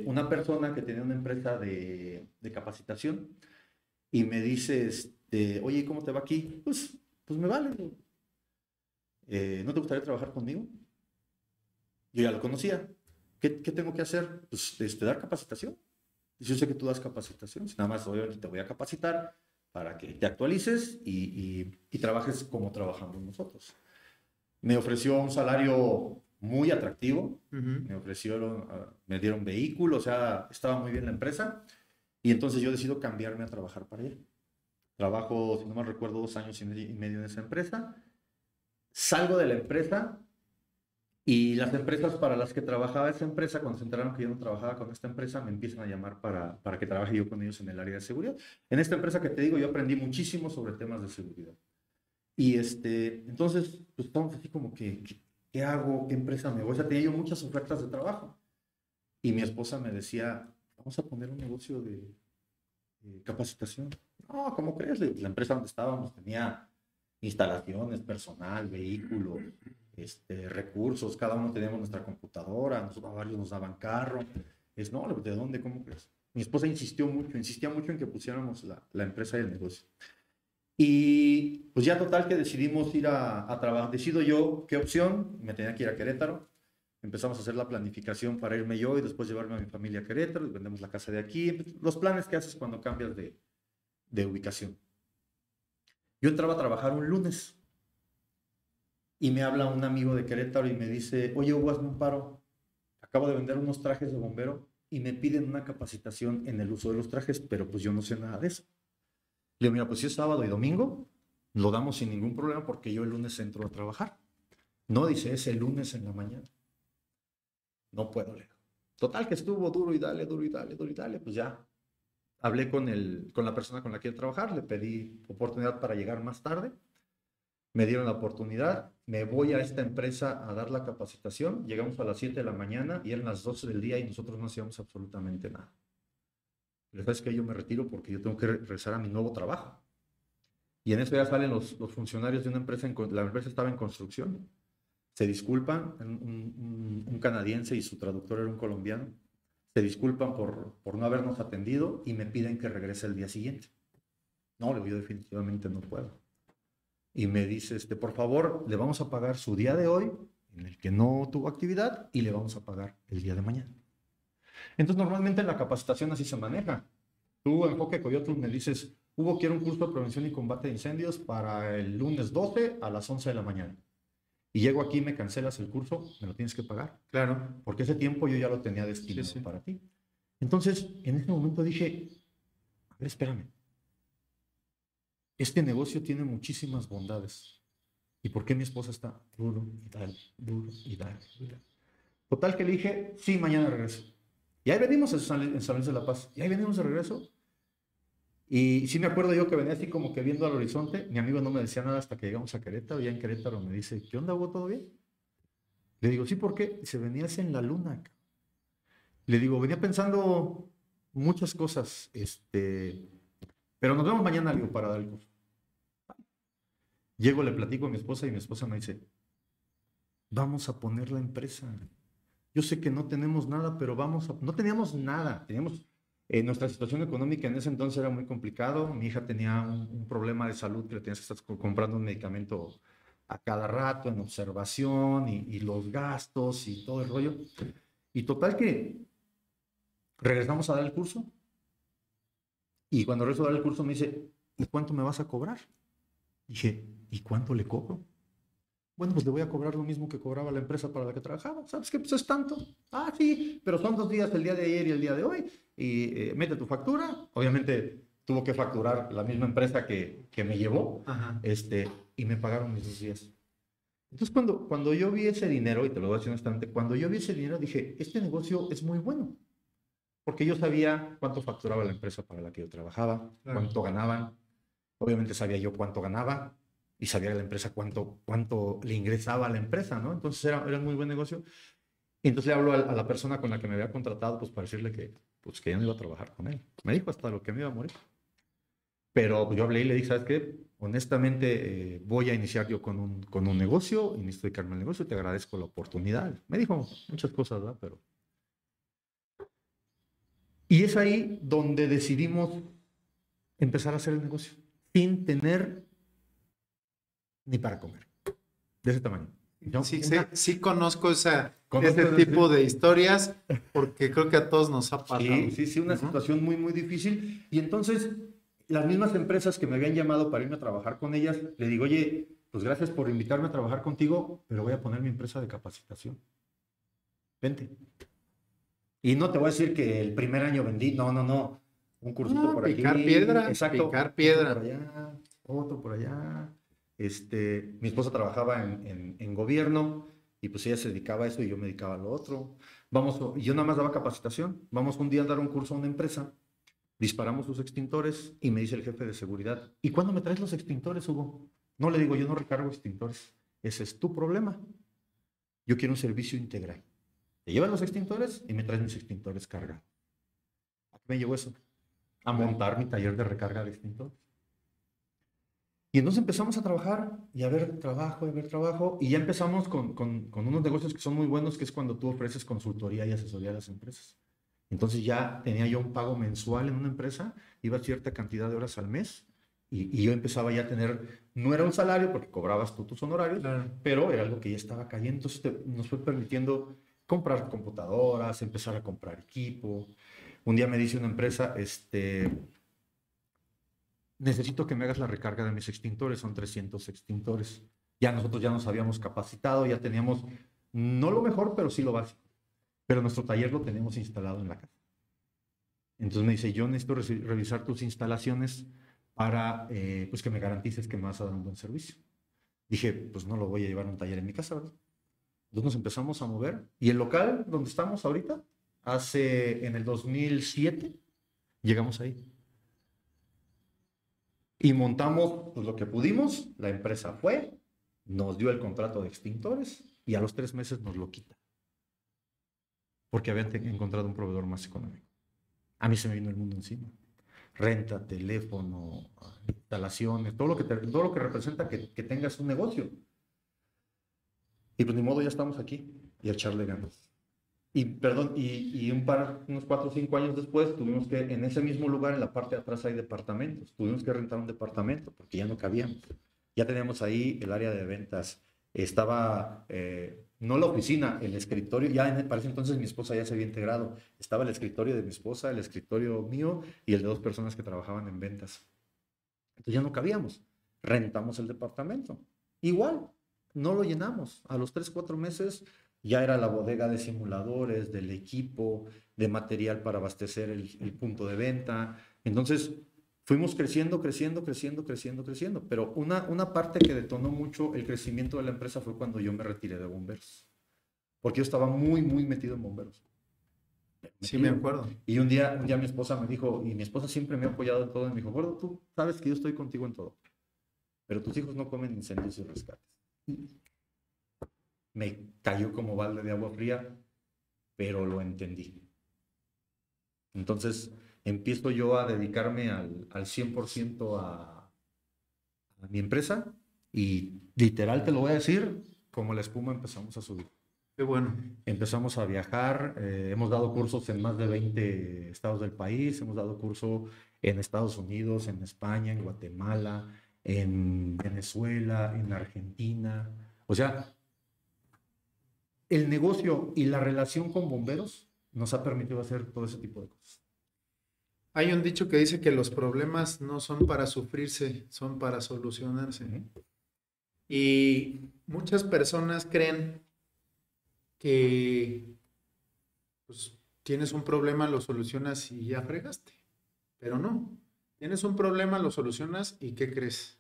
S2: una persona que tenía una empresa de capacitación y me dice, oye, ¿cómo te va aquí? Pues me vale. ¿No te gustaría trabajar conmigo? Yo ya lo conocía. ¿Qué tengo que hacer? Pues dar capacitación. Yo sé que tú das capacitación. Nada más, obviamente, te voy a capacitar para que te actualices y trabajes como trabajamos nosotros. Me ofreció un salario muy atractivo.
S1: Uh-huh.
S2: Me dieron vehículo, o sea, estaba muy bien la empresa. Y entonces yo decido cambiarme a trabajar para ella. Trabajo, si no mal recuerdo, 2 años y medio en esa empresa. Salgo de la empresa y las empresas para las que trabajaba esa empresa, cuando se enteraron que yo no trabajaba con esta empresa, me empiezan a llamar para que trabaje yo con ellos en el área de seguridad. En esta empresa que te digo, yo aprendí muchísimo sobre temas de seguridad. Y entonces, pues estamos así como que, ¿qué hago? ¿Qué empresa me voy? O sea, tenía yo muchas ofertas de trabajo. Y mi esposa me decía, vamos a poner un negocio de capacitación. No, ¿cómo crees? La empresa donde estábamos tenía instalaciones, personal, vehículos, recursos, cada uno teníamos nuestra computadora, nosotros a varios nos daban carro. No, ¿de dónde? ¿Cómo crees? Mi esposa insistía mucho en que pusiéramos la empresa y el negocio. Y pues ya total que decidimos ir a trabajar. Decido yo qué opción, me tenía que ir a Querétaro. Empezamos a hacer la planificación para irme yo y después llevarme a mi familia a Querétaro. Vendemos la casa de aquí. Los planes que haces cuando cambias de ubicación. Yo entraba a trabajar un lunes y me habla un amigo de Querétaro y me dice, oye, Hugo, hazme un paro. Acabo de vender unos trajes de bombero y me piden una capacitación en el uso de los trajes, pero pues yo no sé nada de eso. Le digo, mira, pues si es sábado y domingo, lo damos sin ningún problema porque yo el lunes entro a trabajar. No, dice, es el lunes en la mañana. No puedo, le digo. Total que estuvo duro y dale, duro y dale, duro y dale, pues ya. Hablé con la persona con la que quiero trabajar, le pedí oportunidad para llegar más tarde. Me dieron la oportunidad, me voy a esta empresa a dar la capacitación. Llegamos a las 7 de la mañana y eran las 12 del día y nosotros no hacíamos absolutamente nada. La verdad es que yo me retiro porque yo tengo que regresar a mi nuevo trabajo. Y en eso ya salen los funcionarios de una empresa, la empresa estaba en construcción. se disculpan, un canadiense y su traductor era un colombiano, se disculpan por no habernos atendido y me piden que regrese el día siguiente. No, le digo, yo definitivamente no puedo. Y me dice, por favor, le vamos a pagar su día de hoy, en el que no tuvo actividad, y le vamos a pagar el día de mañana. Entonces, normalmente en la capacitación así se maneja. Tú, Enfoque Coyotl, me dices, Hugo, quiero un curso de prevención y combate de incendios para el lunes 12 a las 11 de la mañana. Y llego aquí, me cancelas el curso, me lo tienes que pagar.
S1: Claro.
S2: Porque ese tiempo yo ya lo tenía destinado para ti. Entonces, en ese momento dije, a ver, espérame. Este negocio tiene muchísimas bondades. ¿Y por qué mi esposa está duro y dale, duro y dale? Total que le dije, sí, mañana regreso. Y ahí venimos en San Luis de la Paz. Y ahí venimos de regreso. Y sí me acuerdo yo que venía así como que viendo al horizonte. Mi amigo no me decía nada hasta que llegamos a Querétaro. Ya en Querétaro me dice, ¿qué onda, Hugo? ¿Todo bien? Le digo, sí, ¿por qué? Se venía así en la luna. Le digo, venía pensando muchas cosas, pero nos vemos mañana, digo, para dar el curso. Llego, le platico a mi esposa y mi esposa me dice, vamos a poner la empresa. Yo sé que no tenemos nada, pero no teníamos nada. Teníamos, nuestra situación económica en ese entonces era muy complicado. Mi hija tenía un problema de salud que le tenías que estar comprando un medicamento a cada rato, en observación, y los gastos y todo el rollo. Y total que regresamos a dar el curso. Y cuando regreso a dar el curso me dice, ¿y cuánto me vas a cobrar? Dije, ¿y cuánto le cobro? Bueno, pues le voy a cobrar lo mismo que cobraba la empresa para la que trabajaba. ¿Sabes qué? Pues es tanto. Ah, sí, pero son 2 días, el día de ayer y el día de hoy. Y mete tu factura. Obviamente tuvo que facturar la misma empresa que me llevó.
S1: Ajá.
S2: Y me pagaron mis 2 días. Entonces, cuando yo vi ese dinero, y te lo voy a decir honestamente, cuando yo vi ese dinero dije, este negocio es muy bueno. Porque yo sabía cuánto facturaba la empresa para la que yo trabajaba, cuánto ganaban. Obviamente sabía yo cuánto ganaba y sabía la empresa cuánto le ingresaba a la empresa, ¿no? Entonces era un muy buen negocio. Y entonces le hablo a la persona con la que me había contratado, pues para decirle que ya no iba a trabajar con él. Me dijo hasta lo que me iba a morir. Pero yo hablé y le dije, ¿sabes qué? Honestamente, voy a iniciar yo con un negocio y necesito dedicarme al negocio y te agradezco la oportunidad. Me dijo muchas cosas, ¿verdad? Pero... Y es ahí donde decidimos empezar a hacer el negocio, sin tener ni para comer, de ese tamaño.
S1: ¿No? Sí conozco ese tipo de historias, porque creo que a todos nos ha pasado.
S2: Sí, una situación muy, muy difícil. Y entonces, las mismas empresas que me habían llamado para irme a trabajar con ellas, le digo, oye, pues gracias por invitarme a trabajar contigo, pero voy a poner mi empresa de capacitación. Vente. Y no te voy a decir que el primer año vendí, no. Un cursito por aquí.
S1: Picar piedra.
S2: Exacto.
S1: Picar piedra.
S2: Otro por allá, otro por allá. Mi esposa trabajaba en gobierno y pues ella se dedicaba a eso y yo me dedicaba a lo otro. Y yo nada más daba capacitación. Vamos un día a dar un curso a una empresa, disparamos sus extintores y me dice el jefe de seguridad, ¿y cuándo me traes los extintores, Hugo? No, le digo, yo no recargo extintores. Ese es tu problema. Yo quiero un servicio integral. Te llevas los extintores y me traes mis extintores cargados. ¿A qué me llevó eso? A montar mi taller de recarga de extintores. Y entonces empezamos a trabajar y a ver trabajo, y ya empezamos con unos negocios que son muy buenos, que es cuando tú ofreces consultoría y asesoría a las empresas. Entonces ya tenía yo un pago mensual en una empresa, iba a cierta cantidad de horas al mes, y yo empezaba ya a tener, no era un salario porque cobrabas tú tus honorarios, claro, pero era algo que ya estaba cayendo. Entonces nos fue permitiendo comprar computadoras, empezar a comprar equipo. Un día me dice una empresa, necesito que me hagas la recarga de mis extintores, son 300 extintores. Ya nosotros ya nos habíamos capacitado, ya teníamos, no lo mejor, pero sí lo básico. Pero nuestro taller lo tenemos instalado en la casa. Entonces me dice, yo necesito revisar tus instalaciones para pues que me garantices que me vas a dar un buen servicio. Dije, pues no lo voy a llevar a un taller en mi casa, ¿verdad? Entonces nos empezamos a mover. Y el local donde estamos ahorita, en el 2007, llegamos ahí. Y montamos pues, lo que pudimos. La empresa fue, nos dio el contrato de extintores y a los 3 meses nos lo quita. Porque habían encontrado un proveedor más económico. A mí se me vino el mundo encima. Renta, teléfono, instalaciones, todo lo que representa que tengas un negocio. Y pues ni modo, ya estamos aquí y a echarle ganas. Y perdón, unos 4 o 5 años después tuvimos que, en ese mismo lugar, en la parte de atrás hay departamentos, tuvimos que rentar un departamento porque ya no cabíamos. Ya teníamos ahí el área de ventas. Estaba, no la oficina, el escritorio, para ese entonces mi esposa ya se había integrado. Estaba el escritorio de mi esposa, el escritorio mío y el de 2 personas que trabajaban en ventas. Entonces ya no cabíamos. Rentamos el departamento. Igual, no lo llenamos. A los 3, 4 meses ya era la bodega de simuladores, del equipo, de material para abastecer el punto de venta. Entonces, fuimos creciendo, creciendo, creciendo, creciendo, creciendo. Pero una parte que detonó mucho el crecimiento de la empresa fue cuando yo me retiré de bomberos. Porque yo estaba muy, muy metido en bomberos.
S1: Sí, me acuerdo.
S2: Y un día mi esposa me dijo, y mi esposa siempre me ha apoyado en todo, y me dijo, gordo, tú sabes que yo estoy contigo en todo, pero tus hijos no comen incendios y rescates. Me cayó como balde de agua fría, pero lo entendí. Entonces empiezo yo a dedicarme al 100% a mi empresa y literal te lo voy a decir, como la espuma empezamos a subir.
S1: Qué bueno.
S2: Empezamos a viajar, hemos dado cursos en más de 20 estados del país, hemos dado curso en Estados Unidos, en España, en Guatemala, en Venezuela, en Argentina. O sea, el negocio y la relación con bomberos nos ha permitido hacer todo ese tipo de cosas.
S1: Hay un dicho que dice que los problemas no son para sufrirse, son para solucionarse. Y muchas personas creen que pues, tienes un problema, lo solucionas y ya fregaste. Pero no. Tienes un problema, lo solucionas y ¿qué crees?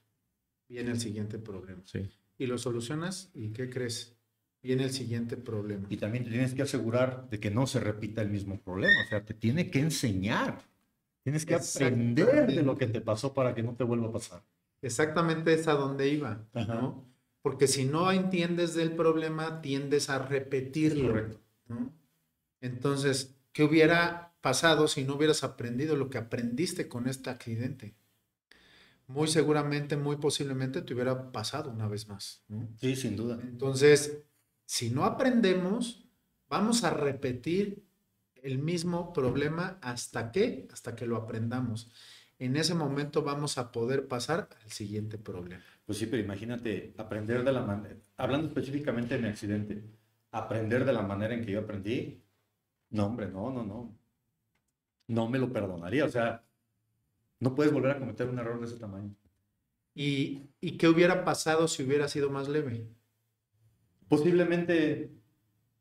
S1: Viene el siguiente problema.
S2: Sí.
S1: Y lo solucionas y ¿qué crees? Viene el siguiente problema.
S2: Y también te tienes que asegurar de que no se repita el mismo problema. O sea, te tiene que enseñar. Tienes que aprender de lo que te pasó para que no te vuelva a pasar.
S1: Exactamente es a donde iba, ¿no? Porque si no entiendes del problema, tiendes a repetirlo.
S2: Correcto.
S1: ¿No? Entonces, ¿qué hubiera pasado si no hubieras aprendido lo que aprendiste con este accidente? Muy seguramente, muy posiblemente te hubiera pasado una vez más, ¿no?
S2: Sí, sin duda.
S1: Entonces, si no aprendemos, vamos a repetir el mismo problema hasta que lo aprendamos. En ese momento vamos a poder pasar al siguiente problema.
S2: Pues sí, pero imagínate, aprender de la manera, hablando específicamente de mi accidente, aprender de la manera en que yo aprendí, no, hombre, no. No me lo perdonaría, o sea, no puedes volver a cometer un error de ese tamaño.
S1: ¿Y qué hubiera pasado si hubiera sido más leve?
S2: Posiblemente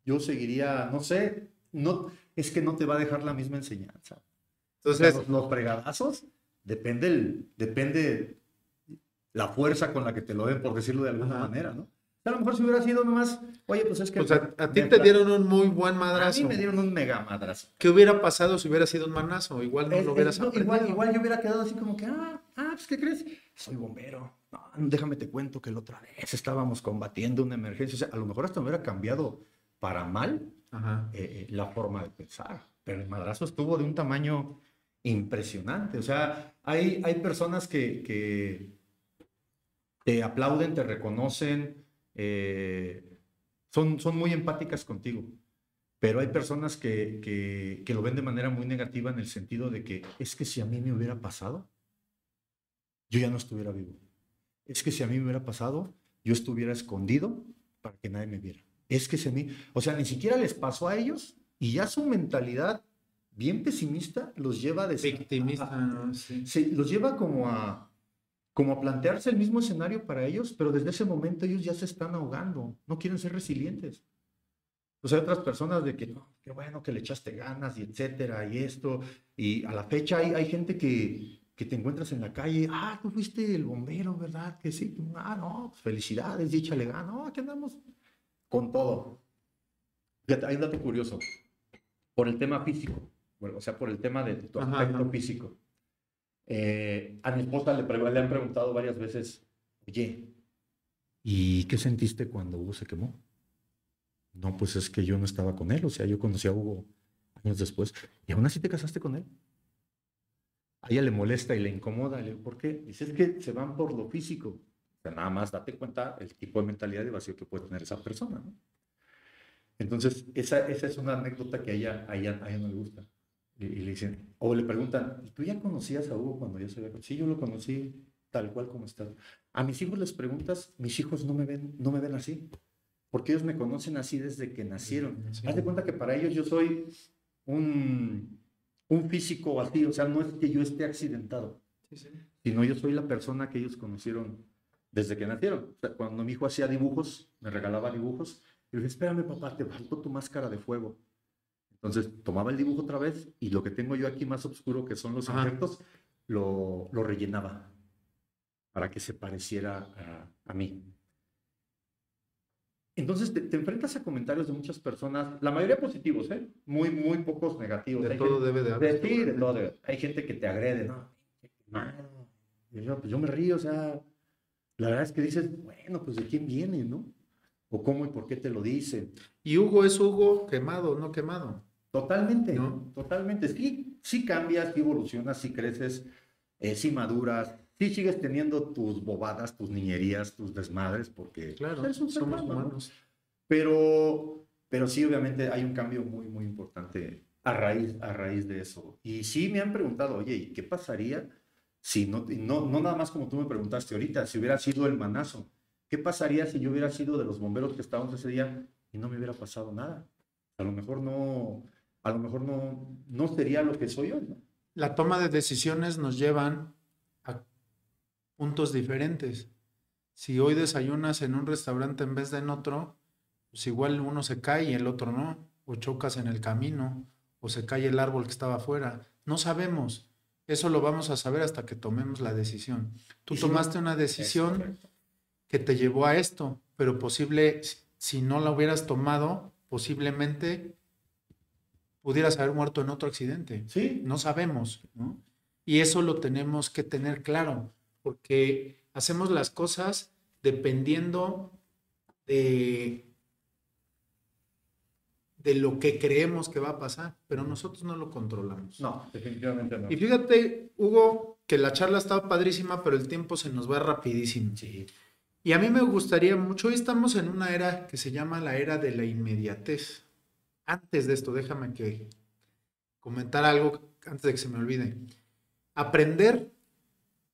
S2: yo seguiría, no sé, no, es que no te va a dejar la misma enseñanza.
S1: Entonces,
S2: O sea, los fregadazos, depende la fuerza con la que te lo den, por decirlo de alguna manera, ¿no? A lo mejor si hubiera sido nomás, oye, pues es que...
S1: Pues a ti te dieron un muy buen madrazo.
S2: A mí me dieron un mega madrazo.
S1: ¿Qué hubiera pasado si hubiera sido un manazo? Igual no lo hubieras aprendido.
S2: Igual yo hubiera quedado así como que, pues ¿qué crees? Soy bombero. No, déjame te cuento que la otra vez estábamos combatiendo una emergencia. O sea, a lo mejor hasta me hubiera cambiado para mal la forma de pensar. Pero el madrazo estuvo de un tamaño impresionante. O sea, hay personas que te aplauden, te reconocen, son muy empáticas contigo, pero hay personas que lo ven de manera muy negativa en el sentido de que es que si a mí me hubiera pasado, yo ya no estuviera vivo. Es que si a mí me hubiera pasado, yo estuviera escondido para que nadie me viera. Es que si a mí, o sea, ni siquiera les pasó a ellos y ya su mentalidad bien pesimista los lleva a decir...
S1: Victimista, ¿no? Sí.
S2: Sí, los lleva como a plantearse el mismo escenario para ellos, pero desde ese momento ellos ya se están ahogando, no quieren ser resilientes. O sea, hay otras personas de que, no, qué bueno que le echaste ganas y etcétera, y esto, y a la fecha hay gente que te encuentras en la calle, tú fuiste el bombero, ¿verdad? Que sí, no, pues felicidades, y échale ganas, no, aquí andamos con todo. Fíjate, hay un dato curioso, por el tema físico, bueno, o sea, por el tema de tu aspecto físico. A mi esposa le han preguntado varias veces, oye, ¿y qué sentiste cuando Hugo se quemó? No, pues es que yo no estaba con él, o sea, yo conocí a Hugo años después, y aún así te casaste con él. A ella le molesta y le incomoda, le digo, ¿por qué? Dice, es que se van por lo físico, sea, nada más date cuenta el tipo de mentalidad de vacío que puede tener esa persona, ¿no? Entonces, esa es una anécdota que a ella no le gusta. Y le dicen, o le preguntan, ¿tú ya conocías a Hugo cuando yo se había? Sí, yo lo conocí tal cual como está. A mis hijos les preguntas, mis hijos no me ven así, porque ellos me conocen así desde que nacieron.
S1: Sí.
S2: Haz de cuenta que para ellos yo soy un físico así, o sea, no es que yo esté accidentado,
S1: Sí.
S2: sino yo soy la persona que ellos conocieron desde que nacieron. O sea, cuando mi hijo hacía dibujos, me regalaba dibujos, y le dije, espérame papá, te faltó tu máscara de fuego. Entonces tomaba el dibujo otra vez y lo que tengo yo aquí más oscuro, que son los injertos, lo rellenaba para que se pareciera a mí. Entonces te enfrentas a comentarios de muchas personas, la mayoría positivos, ¿eh? Muy pocos negativos.
S1: De todo debe de haber.
S2: Sí, de todo debe. Hay gente que te agrede, ¿no? Pues yo me río, o sea, la verdad es que dices, bueno, pues de quién viene, ¿no? O cómo y por qué te lo dicen.
S1: Y Hugo es Hugo quemado, no quemado.
S2: Totalmente,
S1: ¿No?
S2: totalmente. Sí cambias, sí evolucionas, sí creces, sí maduras, sí sigues teniendo tus bobadas, tus niñerías, tus desmadres, porque
S1: Claro,
S2: pues, eres un ser
S1: somos
S2: humano, ¿no?
S1: humanos.
S2: Pero sí, obviamente hay un cambio muy importante a raíz de eso. Y sí me han preguntado, oye, ¿y qué pasaría si no nada más como tú me preguntaste ahorita, si hubiera sido el manazo? ¿Qué pasaría si yo hubiera sido de los bomberos que estábamos ese día y no me hubiera pasado nada? A lo mejor no sería lo que soy hoy, ¿no?
S1: La toma de decisiones nos llevan a puntos diferentes. Si hoy desayunas en un restaurante en vez de en otro, pues igual uno se cae y el otro no, o chocas en el camino, o se cae el árbol que estaba afuera. No sabemos. Eso lo vamos a saber hasta que tomemos la decisión. Tú tomaste una decisión que te llevó a esto, pero si no la hubieras tomado, posiblemente pudieras haber muerto en otro accidente.
S2: Sí.
S1: No sabemos, ¿no? Y eso lo tenemos que tener claro, porque hacemos las cosas dependiendo de lo que creemos que va a pasar, pero nosotros no lo controlamos.
S2: No, definitivamente no.
S1: Y fíjate, Hugo, que la charla estaba padrísima, pero el tiempo se nos va rapidísimo.
S2: Sí.
S1: Y a mí me gustaría mucho, hoy estamos en una era que se llama la era de la inmediatez. Antes de esto, déjame que comentar algo antes de que se me olvide. Aprender,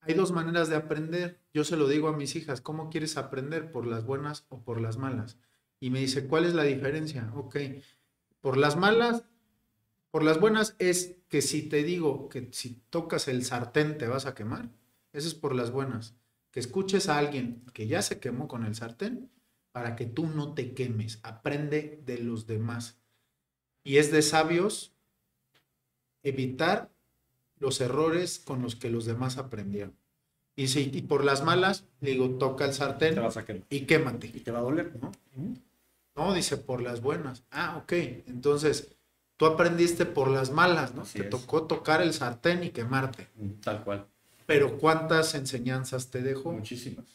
S1: hay dos maneras de aprender. Yo se lo digo a mis hijas, ¿cómo quieres aprender? ¿Por las buenas o por las malas? Y me dice, ¿cuál es la diferencia? Ok, por las malas, por las buenas es que si te digo que si tocas el sartén te vas a quemar, eso es por las buenas. Que escuches a alguien que ya se quemó con el sartén para que tú no te quemes. Aprende de los demás. Y es de sabios evitar los errores con los que los demás aprendieron. Y por las malas, digo, toca el sartén
S2: te vas a quemar
S1: y quémate.
S2: y te va a doler, ¿no?
S1: No, dice por las buenas. Ah, ok. Entonces, tú aprendiste por las malas, ¿no? Te tocó tocar el sartén y quemarte.
S2: Tal cual.
S1: Pero ¿cuántas enseñanzas te dejó?
S2: Muchísimas.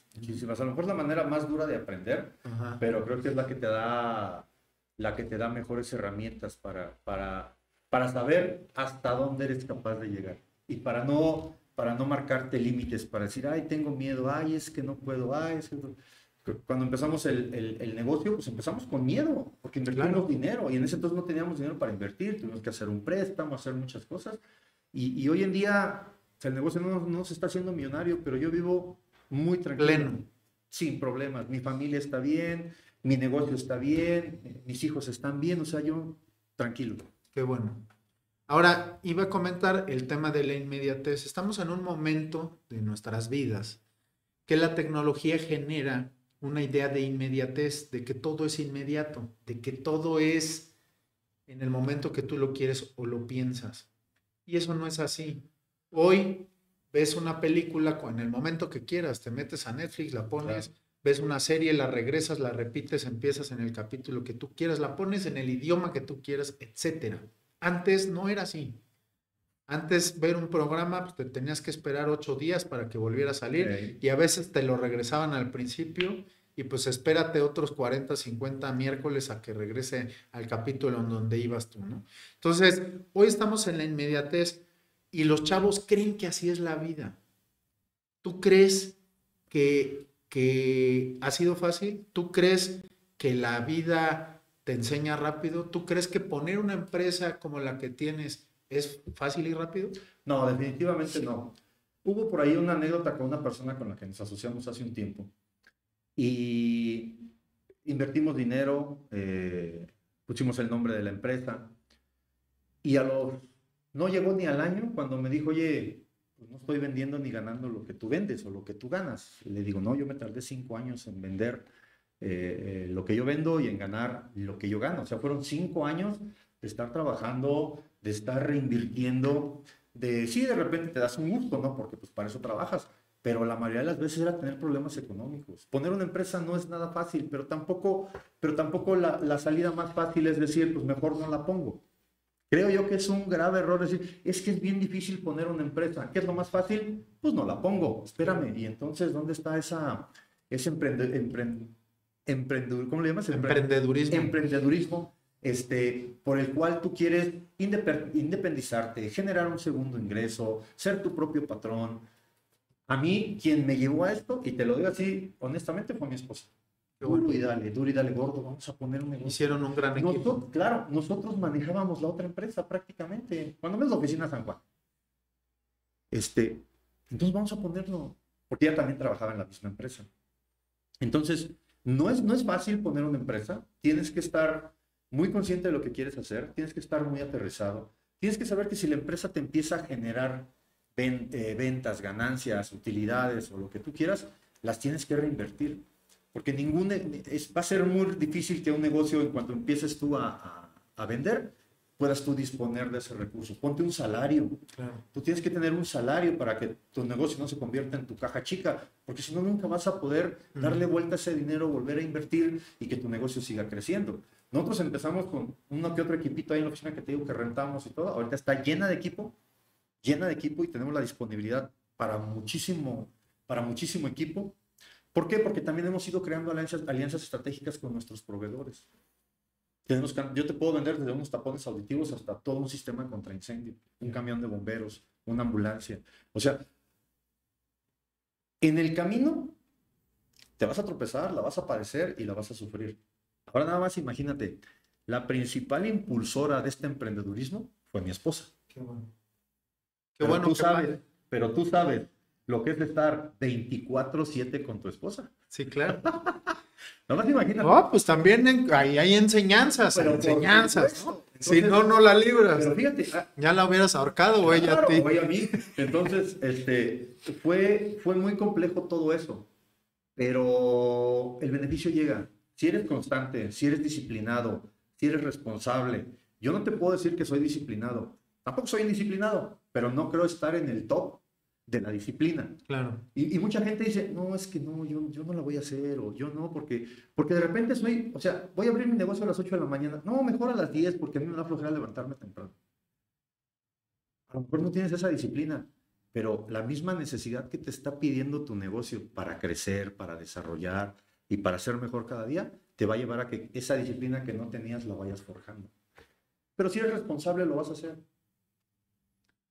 S2: A lo mejor la manera más dura de aprender, pero creo que es la que te da mejores herramientas para saber hasta dónde eres capaz de llegar. Y para no marcarte límites, para decir, ay, tengo miedo, ay, es que no puedo, ay, es que no. Cuando empezamos el negocio, pues empezamos con miedo, porque invertimos dinero, y en ese entonces no teníamos dinero para invertir, tuvimos que hacer un préstamo, hacer muchas cosas, y hoy en día el negocio no se está haciendo millonario, pero yo vivo muy tranquilo,
S1: pleno,
S2: sin problemas, mi familia está bien, mi negocio está bien, mis hijos están bien, o sea, yo tranquilo.
S1: Qué bueno. Ahora, iba a comentar el tema de la inmediatez. Estamos en un momento de nuestras vidas que la tecnología genera una idea de inmediatez, de que todo es inmediato, de que todo es en el momento que tú lo quieres o lo piensas. Y eso no es así. Hoy ves una película en el momento que quieras, te metes a Netflix, la pones, claro. Ves una serie, la regresas, la repites, empiezas en el capítulo que tú quieras, la pones en el idioma que tú quieras, etc. Antes no era así. Antes ver un programa, pues te tenías que esperar 8 días para que volviera a salir y a veces te lo regresaban al principio y pues espérate otros 40, 50 miércoles a que regrese al capítulo en donde ibas tú, ¿no? Entonces, hoy estamos en la inmediatez y los chavos creen que así es la vida. ¿Tú crees que que ha sido fácil? ¿Tú crees que la vida te enseña rápido? ¿Tú crees que poner una empresa como la que tienes es fácil y rápido?
S2: No, definitivamente no. Hubo por ahí una anécdota con una persona con la que nos asociamos hace un tiempo y invertimos dinero, pusimos el nombre de la empresa y no llegó ni al año cuando me dijo, oye, pues no estoy vendiendo ni ganando lo que tú vendes o lo que tú ganas. Y le digo, no, yo me tardé 5 años en vender lo que yo vendo y en ganar lo que yo gano. O sea, fueron 5 años de estar trabajando, de estar reinvirtiendo, sí, de repente te das un gusto, ¿no? Porque pues para eso trabajas, pero la mayoría de las veces era tener problemas económicos. Poner una empresa no es nada fácil, pero tampoco la salida más fácil es decir, pues mejor no la pongo. Creo yo que es un grave error decir, es que es bien difícil poner una empresa. ¿Qué es lo más fácil? Pues no la pongo, espérame. Y entonces, ¿dónde está ese ¿cómo le llamas?
S1: Emprendedurismo.
S2: Emprendedurismo, por el cual tú quieres independizarte, generar un segundo ingreso, ser tu propio patrón. A mí, quien me llevó a esto, y te lo digo así, honestamente, fue mi esposa. Duro y dale, gordo, vamos a poner un negocio.
S1: Hicieron un gran equipo.
S2: Claro, nosotros manejábamos la otra empresa prácticamente, cuando menos la oficina San Juan. Entonces vamos a ponerlo, porque ella también trabajaba en la misma empresa. Entonces, no es fácil poner una empresa, tienes que estar muy consciente de lo que quieres hacer, tienes que estar muy aterrizado, tienes que saber que si la empresa te empieza a generar ventas, ganancias, utilidades o lo que tú quieras, las tienes que reinvertir. Porque va a ser muy difícil que un negocio, en cuanto empieces tú a vender, puedas tú disponer de ese recurso. Ponte un salario.
S1: Claro.
S2: Tú tienes que tener un salario para que tu negocio no se convierta en tu caja chica, porque si no, nunca vas a poder darle vuelta a ese dinero, volver a invertir y que tu negocio siga creciendo. Nosotros empezamos con uno que otro equipito ahí en la oficina que te digo que rentamos y todo. Ahorita está llena de equipo y tenemos la disponibilidad para muchísimo equipo. ¿Por qué? Porque también hemos ido creando alianzas estratégicas con nuestros proveedores. Yo te puedo vender desde unos tapones auditivos hasta todo un sistema contra incendio, un camión de bomberos, una ambulancia. O sea, en el camino te vas a tropezar, la vas a padecer y la vas a sufrir. Ahora nada más imagínate, la principal impulsora de este emprendedurismo fue mi esposa.
S1: Qué bueno.
S2: Pero tú sabes lo que es estar 24/7 con tu esposa.
S1: Sí, claro.
S2: Nada más imagínate.
S1: No, pues también hay enseñanzas, ¿no? Entonces, si no la libras.
S2: Pero fíjate,
S1: ya la hubieras ahorcado o ella a ti.
S2: O ella a mí. Entonces, fue muy complejo todo eso. Pero el beneficio llega. Si eres constante, si eres disciplinado, si eres responsable. Yo no te puedo decir que soy disciplinado. Tampoco soy indisciplinado, pero no creo estar en el top de la disciplina.
S1: Claro.
S2: Y mucha gente dice, no, es que no, yo no la voy a hacer, o yo no, porque de repente voy a abrir mi negocio a las 8 de la mañana. No, mejor a las 10, porque a mí me da flojera levantarme temprano. A lo mejor no tienes esa disciplina, pero la misma necesidad que te está pidiendo tu negocio para crecer, para desarrollar y para ser mejor cada día, te va a llevar a que esa disciplina que no tenías la vayas forjando. Pero si eres responsable, lo vas a hacer.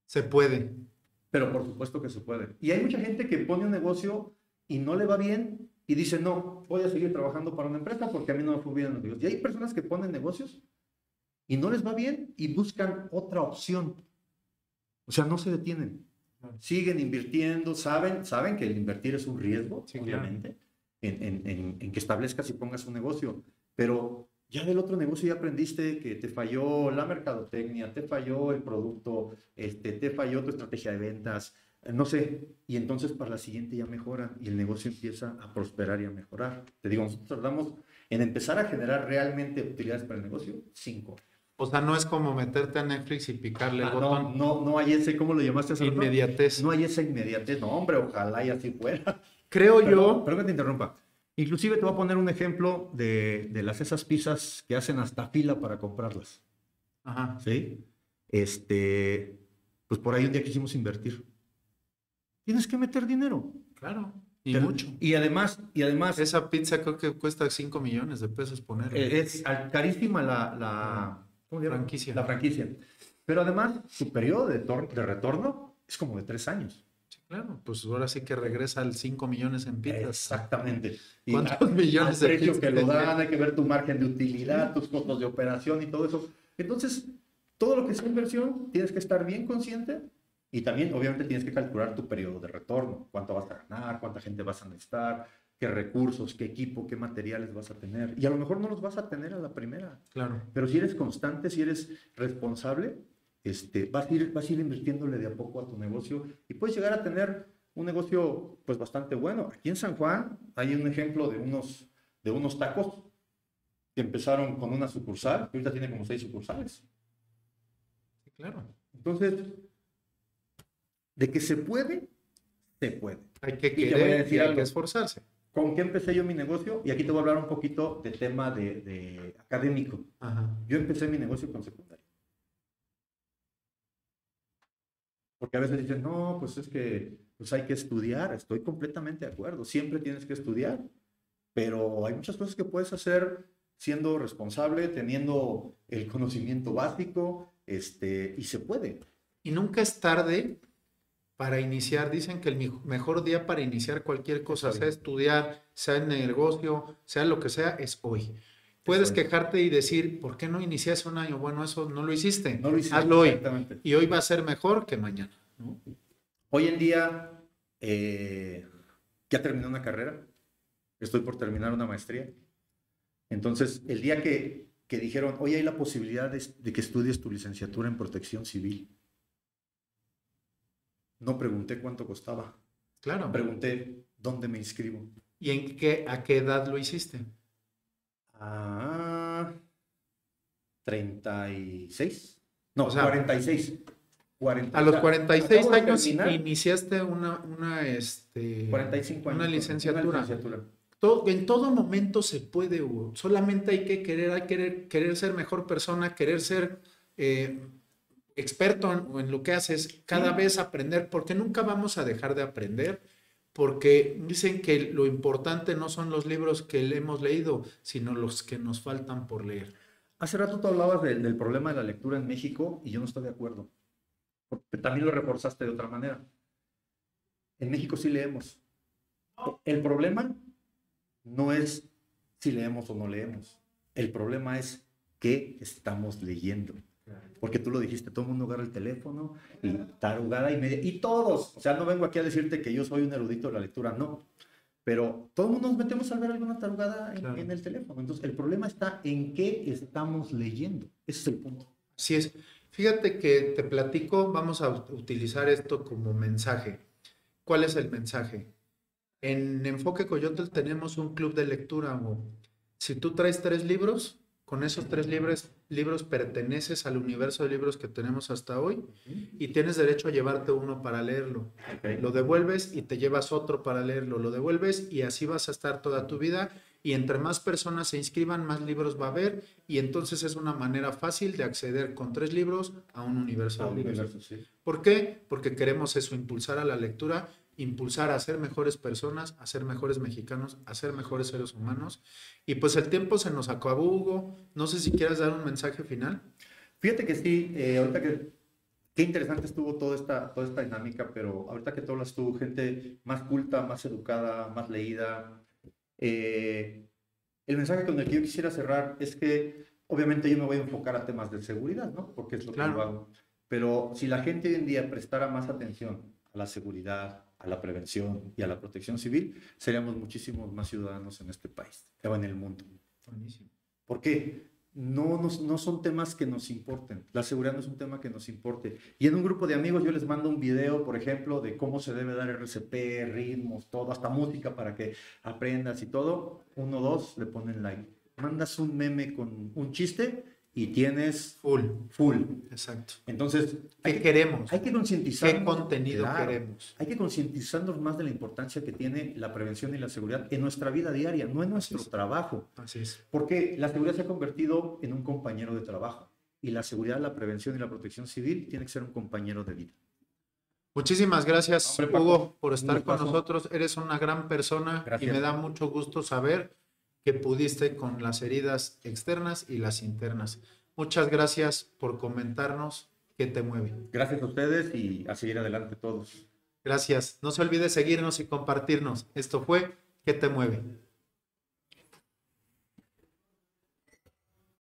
S1: Se puede.
S2: Pero por supuesto que se puede. Y hay mucha gente que pone un negocio y no le va bien y dice, no, voy a seguir trabajando para una empresa porque a mí no me fue bien en los negocios. Y hay personas que ponen negocios y no les va bien y buscan otra opción. O sea, no se detienen. Siguen invirtiendo, saben que el invertir es un riesgo, sí, obviamente, claro, en que establezcas y pongas un negocio. Pero ya del otro negocio ya aprendiste que te falló la mercadotecnia, te falló el producto, te falló tu estrategia de ventas, no sé. Y entonces para la siguiente ya mejoran y el negocio empieza a prosperar y a mejorar. Te digo, nosotros tardamos en empezar a generar realmente utilidades para el negocio 5.
S1: O sea, no es como meterte a Netflix y picarle el botón.
S2: No hay ese, ¿cómo lo llamaste?
S1: Inmediatez.
S2: No hay esa inmediatez. No, hombre, ojalá y así fuera.
S1: Perdón
S2: que te interrumpa. Inclusive te voy a poner un ejemplo de esas pizzas que hacen hasta fila para comprarlas.
S1: Ajá.
S2: ¿Sí? Pues por ahí un día quisimos invertir. Tienes que meter dinero.
S1: Claro. Y mucho.
S2: Y además...
S1: Esa pizza creo que cuesta 5 millones de pesos ponerla.
S2: Es carísima la franquicia. La franquicia. Pero además, su periodo de retorno es como de 3 años.
S1: Sí, Claro, pues ahora sí que regresa al 5 millones en pizzas.
S2: Exactamente. Y
S1: ¿Cuántos millones de
S2: precio
S1: pizzas
S2: que lo
S1: tenía?
S2: dan, hay que ver tu margen de utilidad, tus costos de operación y todo eso. Entonces, todo lo que sea inversión, tienes que estar bien consciente y también, obviamente, tienes que calcular tu periodo de retorno. Cuánto vas a ganar, cuánta gente vas a necesitar, qué recursos, qué equipo, qué materiales vas a tener. Y a lo mejor no los vas a tener a la primera.
S1: Claro.
S2: Pero si eres constante, si eres responsable, vas a ir invirtiéndole de a poco a tu negocio y puedes llegar a tener un negocio pues bastante bueno. Aquí en San Juan hay un ejemplo de unos tacos que empezaron con una sucursal, que ahorita tiene como 6 sucursales.
S1: Sí, claro.
S2: Entonces, de que se puede, se puede.
S1: Hay que
S2: Y te voy a
S1: querer
S2: decir
S1: y hay
S2: algo.
S1: que esforzarse.
S2: ¿Con qué empecé yo mi negocio? Y aquí te voy a hablar un poquito de tema de académico.
S1: Ajá.
S2: Yo empecé mi negocio con secundaria. Porque a veces dicen, no, pues es que pues hay que estudiar. Estoy completamente de acuerdo. Siempre tienes que estudiar. Pero hay muchas cosas que puedes hacer siendo responsable, teniendo el conocimiento básico, y se puede.
S1: Y nunca es tarde para iniciar. Dicen que el mejor día para iniciar cualquier cosa, sea estudiar, sea en el negocio, sea lo que sea, es hoy. Puedes quejarte y decir, ¿por qué no inicié hace un año? Bueno, eso no lo hiciste.
S2: No lo hiciste,
S1: hazlo hoy.
S2: exactamente.
S1: Y hoy va a ser mejor que mañana, ¿no?
S2: Hoy en día, ya terminé una carrera, estoy por terminar una maestría. Entonces, el día que dijeron, hoy hay la posibilidad de que estudies tu licenciatura en protección civil, no pregunté cuánto costaba.
S1: Claro.
S2: Pregunté dónde me inscribo.
S1: ¿Y a qué edad lo hiciste?
S2: 36. No,
S1: O sea,
S2: 46. 40,
S1: a los 46 años iniciaste
S2: 45 años,
S1: una licenciatura.
S2: Una licenciatura.
S1: En todo momento se puede, Hugo. Solamente hay que querer ser mejor persona, querer ser experto en lo que haces, cada vez aprender, porque nunca vamos a dejar de aprender, porque dicen que lo importante no son los libros que hemos leído, sino los que nos faltan por leer.
S2: Hace rato tú hablabas del problema de la lectura en México y yo no estoy de acuerdo. Porque también lo reforzaste de otra manera. En México sí leemos. El problema no es si leemos o no leemos. El problema es qué estamos leyendo. Porque tú lo dijiste, todo el mundo agarra el teléfono y tarugada y media. Y todos, o sea, no vengo aquí a decirte que yo soy un erudito de la lectura, no. Pero todo el mundo nos metemos a ver alguna tarugada en el teléfono. Entonces, el problema está en qué estamos leyendo. Ese es el punto.
S1: Así es. Fíjate que te platico, vamos a utilizar esto como mensaje. ¿Cuál es el mensaje? En Enfoque Coyotl tenemos un club de lectura. Si tú traes 3 libros, con esos 3 libros perteneces al universo de libros que tenemos hasta hoy y tienes derecho a llevarte uno para leerlo. Okay. Lo devuelves y te llevas otro para leerlo. Lo devuelves y así vas a estar toda tu vida. Y entre más personas se inscriban, más libros va a haber. Y entonces es una manera fácil de acceder con 3 libros a un universo de libros.
S2: Sí.
S1: ¿Por qué? Porque queremos eso, impulsar a la lectura, impulsar a ser mejores personas, a ser mejores mexicanos, a ser mejores seres humanos. Y pues el tiempo se nos acabó, Hugo. No sé si quieras dar un mensaje final.
S2: Fíjate que sí, ahorita qué interesante estuvo toda esta dinámica, pero ahorita que tú hablas tú, gente más culta, más educada, más leída, el mensaje con el que yo quisiera cerrar es que obviamente yo me voy a enfocar a temas de seguridad, ¿no? Porque es lo que yo hago. Pero si la gente hoy en día prestara más atención a la seguridad, a la prevención y a la protección civil, seríamos muchísimos más ciudadanos en este país o en el mundo.
S1: Buenísimo.
S2: ¿Por qué? No son temas que nos importen. La seguridad no es un tema que nos importe. Y en un grupo de amigos yo les mando un video, por ejemplo, de cómo se debe dar RCP, ritmos, todo, hasta música para que aprendas y todo. 1, 2, le ponen like. Mandas un meme con un chiste y tienes full.
S1: Exacto.
S2: Entonces,
S1: ¿qué queremos?
S2: Hay que concientizarnos.
S1: ¿Qué contenido queremos?
S2: Hay que concientizarnos más de la importancia que tiene la prevención y la seguridad en nuestra vida diaria, no en nuestro trabajo.
S1: Así es.
S2: Porque la seguridad se ha convertido en un compañero de trabajo y la seguridad, la prevención y la protección civil tiene que ser un compañero de vida.
S1: Muchísimas gracias,
S2: Hombre, Paco,
S1: Hugo, por estar con nosotros. Eres una gran persona. Gracias. Y me da mucho gusto saber que pudiste con las heridas externas y las internas. Muchas gracias por comentarnos qué te mueve.
S2: Gracias a ustedes y a seguir adelante todos.
S1: Gracias. No se olvide seguirnos y compartirnos. Esto fue ¿Qué te mueve?